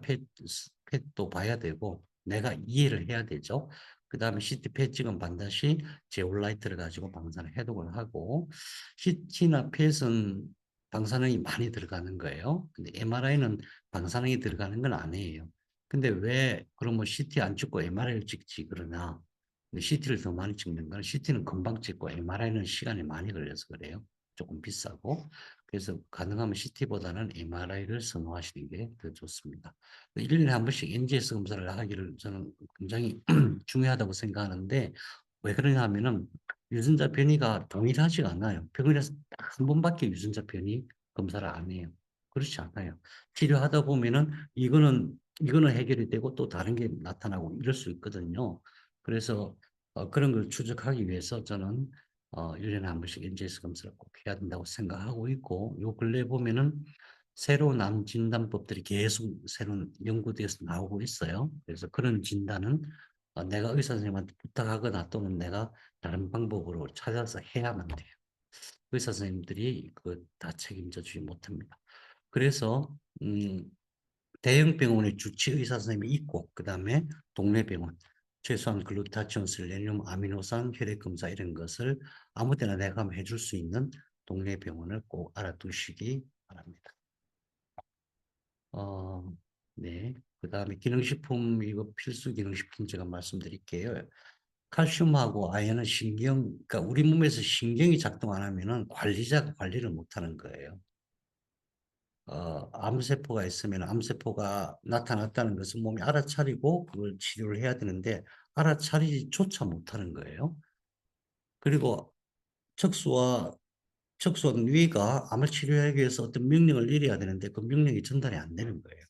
펫도 봐야 되고 내가 이해를 해야 되죠. 그다음에 CT 펫 찍으면 반드시 제올라이트를 가지고 방사능 해독을 하고 CT나 펫은 방사능이 많이 들어가는 거예요. 근데 MRI는 방사능이 들어가는 건 아니에요. 근데 왜 그러면 CT 안 찍고 MRI를 찍지 그러나 CT를 더 많이 찍는 건 CT는 금방 찍고 MRI는 시간이 많이 걸려서 그래요. 조금 비싸고. 그래서 가능하면 CT보다는 MRI를 선호하시는 게 더 좋습니다. 1년에 한 번씩 NGS 검사를 하기를 저는 굉장히 중요하다고 생각하는데 왜 그러냐 하면은 유전자 변이가 동일하지가 않아요. 병원에서 딱 한 번밖에 유전자 변이 검사를 안 해요. 그렇지 않아요. 치료하다 보면은 이거는 해결이 되고 또 다른 게 나타나고 이럴 수 있거든요. 그래서 그런 걸 추적하기 위해서 저는 1년에 한 번씩 NGS 검사를 꼭 해야 된다고 생각하고 있고 요 근래 보면은 새로운 암 진단법들이 계속 새로운 연구되어서 나오고 있어요. 그래서 그런 진단은 내가 의사 선생님한테 부탁하거나 또는 내가 다른 방법으로 찾아서 해야만 돼요. 의사 선생님들이 그 다 책임져 주지 못합니다. 그래서 대형 병원에 주치 의사 선생님이 있고 그다음에 동네 병원 최소한 글루타치온, 셀레늄, 아미노산, 혈액 검사 이런 것을 아무 데나 내가 하면 해줄 수 있는 동네 병원을 꼭 알아두시기 바랍니다. 어, 네. 그다음에 기능식품 이거 필수 기능식품 제가 말씀드릴게요. 칼슘하고 아연은 그러니까 우리 몸에서 신경이 작동 안 하면은 관리자가 관리를 못 하는 거예요. 암세포가 있으면 암세포가 나타났다는 것은 몸이 알아차리고 그걸 치료를 해야 되는데 알아차리지조차 못하는 거예요. 그리고 척수와 척수와 뇌가 암을 치료하기 위해서 어떤 명령을 내려야 되는데 그 명령이 전달이 안 되는 거예요.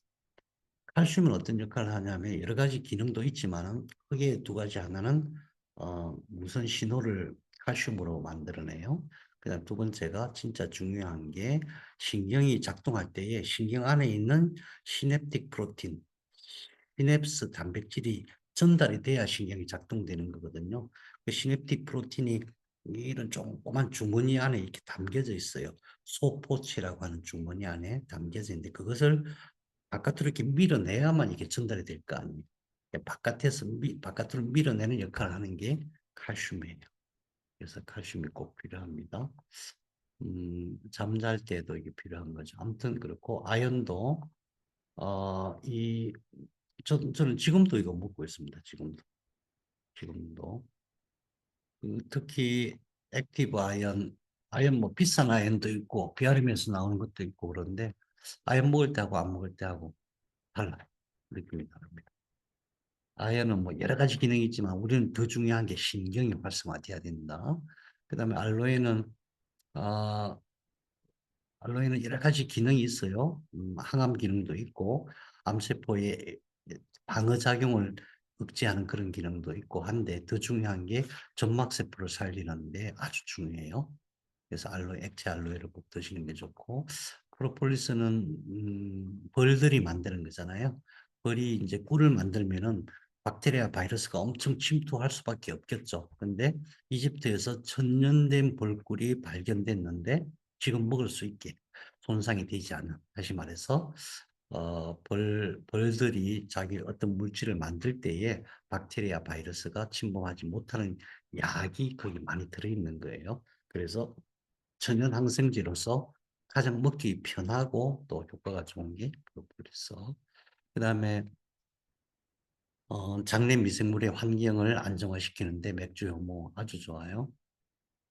칼슘은 어떤 역할을 하냐면 여러 가지 기능도 있지만은 크게 두 가지 하나는 무선 신호를 칼슘으로 만들어내요. 그다음 두 번째가 진짜 중요한 게 신경이 작동할 때에 신경 안에 있는 시냅틱 프로틴, 시냅스 단백질이 전달이 돼야 신경이 작동되는 거거든요. 그 시냅틱 프로틴이 이런 조그만 주머니 안에 이렇게 담겨져 있어요. 소포치라고 하는 주머니 안에 담겨져 있는데 그것을 바깥으로 이렇게 밀어내야만 이게 전달이 될 거 아니에요. 바깥으로 밀어내는 역할을 하는 게 칼슘이에요. 그래서 칼슘이 꼭 필요합니다. 잠잘 때도 이게 필요한 거죠. 아무튼 그렇고 아연도 어, 이 저는 지금도 이거 먹고 있습니다. 지금도 특히 액티브 아연 뭐 비싼 아연도 있고 비아림에서 나오는 것도 있고 그런데 아연 먹을 때 하고 안 먹을 때 하고 달라요. 느낌이 다릅니다. 아연은 뭐 여러 가지 기능이 있지만 우리는 더 중요한 게 신경이 활성화돼야 된다. 그다음에 아 알로에는 여러 가지 기능이 있어요. 항암 기능도 있고 암세포의 방어 작용을 억제하는 그런 기능도 있고 한데 더 중요한 게 점막 세포를 살리는 데 아주 중요해요. 그래서 액체 알로에를 꼭 드시는 게 좋고 프로폴리스는 벌들이 만드는 거잖아요. 벌이 이제 꿀을 만들면은 박테리아 바이러스가 엄청 침투할 수밖에 없겠죠. 근데 이집트에서 천년 된 벌꿀이 발견됐는데 지금 먹을 수 있게 손상이 되지 않는, 다시 말해서 벌들이 자기 어떤 물질을 만들 때에 박테리아 바이러스가 침범하지 못하는 약이 거기 많이 들어있는 거예요. 그래서 천연 항생제로서 가장 먹기 편하고 또 효과가 좋은 게 프로폴리스. 그다음에 장내 미생물의 환경을 안정화시키는데 맥주 효모 아주 좋아요.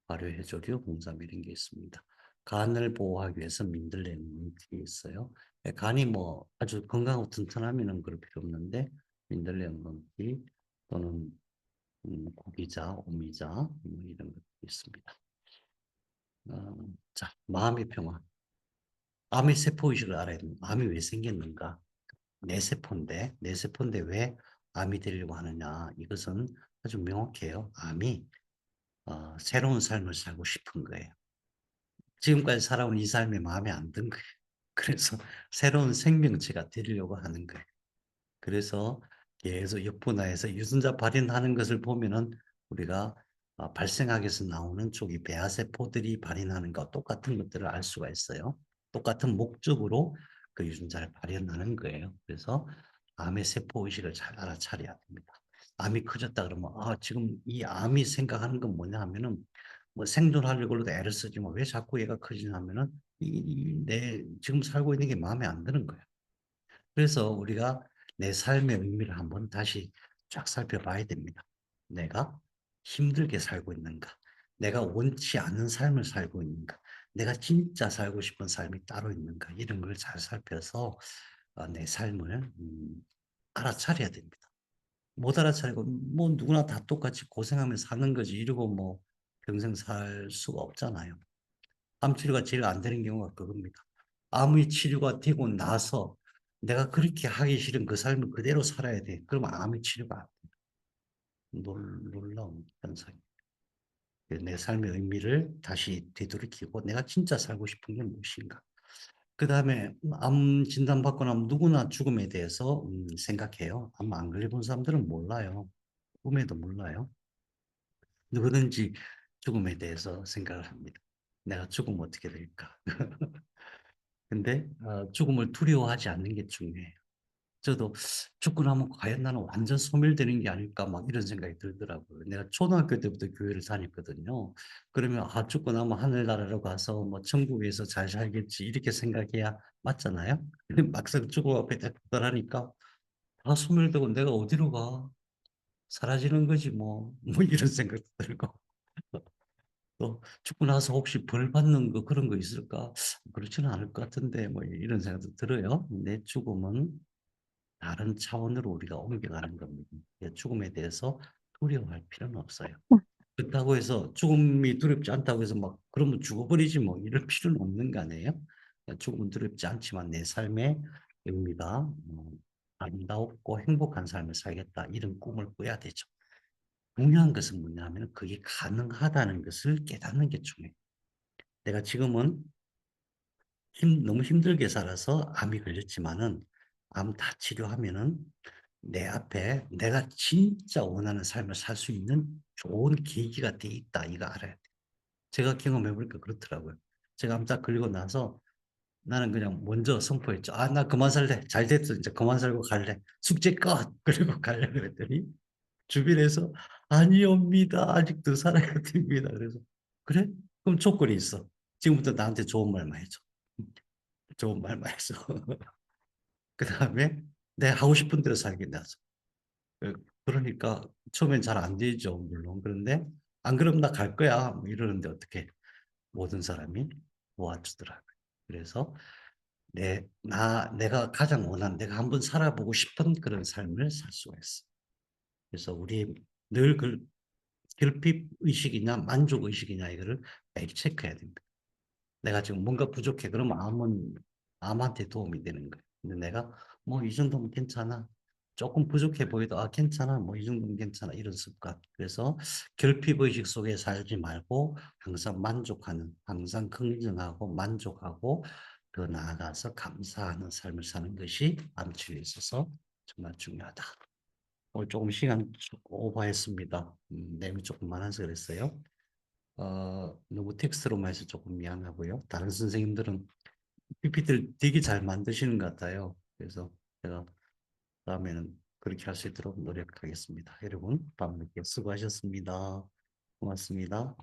발효 해조류, 홍삼 이런 게 있습니다. 간을 보호하기 위해서 민들레는 티 있어요. 간이 뭐 아주 건강하고 튼튼하면은 그럴 필요 없는데 민들레 티 또는 구기자, 오미자 이런 것도 있습니다. 자, 마음의 평화. 암의 세포 의식을 알아야 됩니다. 암이 왜 생겼는가? 내 세포인데 왜 암이 되려고 하느냐? 이것은 아주 명확해요. 암이 새로운 삶을 살고 싶은 거예요. 지금까지 살아온 이 삶이 마음에 안 든 거예요. 그래서 새로운 생명체가 되려고 하는 거예요. 그래서 계속 역분화해서 유전자 발현하는 것을 보면은 우리가 발생학에서 나오는 쪽이 배아세포들이 발현하는 것 똑같은 것들을 알 수가 있어요. 똑같은 목적으로 그 유전자를 발현하는 거예요. 그래서 암의 세포 의식을 잘 알아차려야 됩니다. 암이 커졌다 그러면 지금 이 암이 생각하는 건 뭐냐 하면은 뭐 생존하려고 해도 애를 쓰지만 왜 자꾸 얘가 커지냐 하면은 내 지금 살고 있는 게 마음에 안 드는 거예요. 그래서 우리가 내 삶의 의미를 한번 다시 쫙 살펴봐야 됩니다. 내가 힘들게 살고 있는가? 내가 원치 않는 삶을 살고 있는가? 내가 진짜 살고 싶은 삶이 따로 있는가? 이런 걸 잘 살펴서 내 삶을 알아차려야 됩니다. 못 알아차리고 뭐 누구나 다 똑같이 고생하면서 사는 거지 이러고 뭐 평생 살 수가 없잖아요. 암 치료가 제일 안 되는 경우가 그겁니다. 암의 치료가 되고 나서 내가 그렇게 하기 싫은 그 삶을 그대로 살아야 돼. 그러면 암의 치료가 안 돼. 놀라운 현상이에요. 내 삶의 의미를 다시 되돌이키고 내가 진짜 살고 싶은 게 무엇인가. 그다음에 암 진단받고 나면 누구나 죽음에 대해서 생각해요. 암 안 걸려본 사람들은 몰라요. 꿈에도 몰라요. 누구든지 죽음에 대해서 생각을 합니다. 내가 죽으면 어떻게 될까? 근데 죽음을 두려워하지 않는 게 중요해요. 저도 죽고 나면 과연 나는 완전 소멸되는 게 아닐까 막 이런 생각이 들더라고요. 내가 초등학교 때부터 교회를 다녔거든요. 그러면 죽고 나면 하늘나라로 가서 뭐 천국에서 잘 살겠지 이렇게 생각해야 맞잖아요. 근데 막상 죽음 앞에 딱 도달하니까 다 소멸되고 내가 어디로 가? 사라지는 거지 뭐. 뭐 이런 생각도 들고. 또 죽고 나서 혹시 벌 받는 거 그런 거 있을까? 그렇지는 않을 것 같은데 뭐 이런 생각도 들어요. 내 죽음은 다른 차원으로 우리가 옮겨가는 겁니다. 죽음에 대해서 두려워할 필요는 없어요. 그렇다고 해서 죽음이 두렵지 않다고 해서 막 그러면 죽어버리지 뭐 이럴 필요는 없는 거 아니에요? 죽음은 두렵지 않지만 내 삶의 의미가 아름답고 행복한 삶을 살겠다 이런 꿈을 꿔야 되죠. 중요한 것은 뭐냐면 그게 가능하다는 것을 깨닫는 게 중요해요. 내가 지금은 너무 힘들게 살아서 암이 걸렸지만은 암 다 치료하면은 내 앞에 내가 진짜 원하는 삶을 살 수 있는 좋은 계기가 돼 있다. 이거 알아야 돼. 제가 경험해 보니까 그렇더라고요. 제가 암 딱 걸리고 나서 나는 그냥 먼저 선포했죠. 나 그만 살래. 잘 됐어. 이제 그만 살고 갈래. 숙제 끝. 그리고 가려고 그랬더니 주변에서 아니옵니다. 아직도 살아야 됩니다. 그래서 그래? 그럼 조건이 있어. 지금부터 나한테 좋은 말만 해줘. 좋은 말만 해서 그다음에 내가 하고 싶은 대로 살겠다. 그 그러니까 처음엔 잘 안 되죠 물론. 그런데 "안 그러면 나 갈 거야." 뭐 이러는데 어떻게 모든 사람이 도와주더라고요. 그래서 내가 가장 원하는, 내가 한번 살아보고 싶은 그런 삶을 살 수가 있어. 그래서 우리 늘 결핍 의식이냐 만족 의식이냐 이거를 매일 체크해야 됩니다. 내가 지금 뭔가 부족해. 그러면 암한테 도움이 되는 거예요. 근데 내가 뭐 이 정도면 괜찮아. 조금 부족해 보여도 괜찮아. 뭐 이 정도면 괜찮아. 이런 습관. 그래서 결핍 의식 속에 살지 말고 항상 만족하는, 항상 긍정하고 만족하고 더 나아가서 감사하는 삶을 사는 것이 암 치료에 있어서 정말 중요하다. 오늘 조금 시간 오버했습니다. 내용이 조금 많아서 그랬어요. 너무 텍스트로만 해서 조금 미안하고요. 다른 선생님들은 PPT를 되게 잘 만드시는 것 같아요. 그래서 제가 다음에는 그렇게 할 수 있도록 노력하겠습니다. 여러분, 밤늦게 수고하셨습니다. 고맙습니다.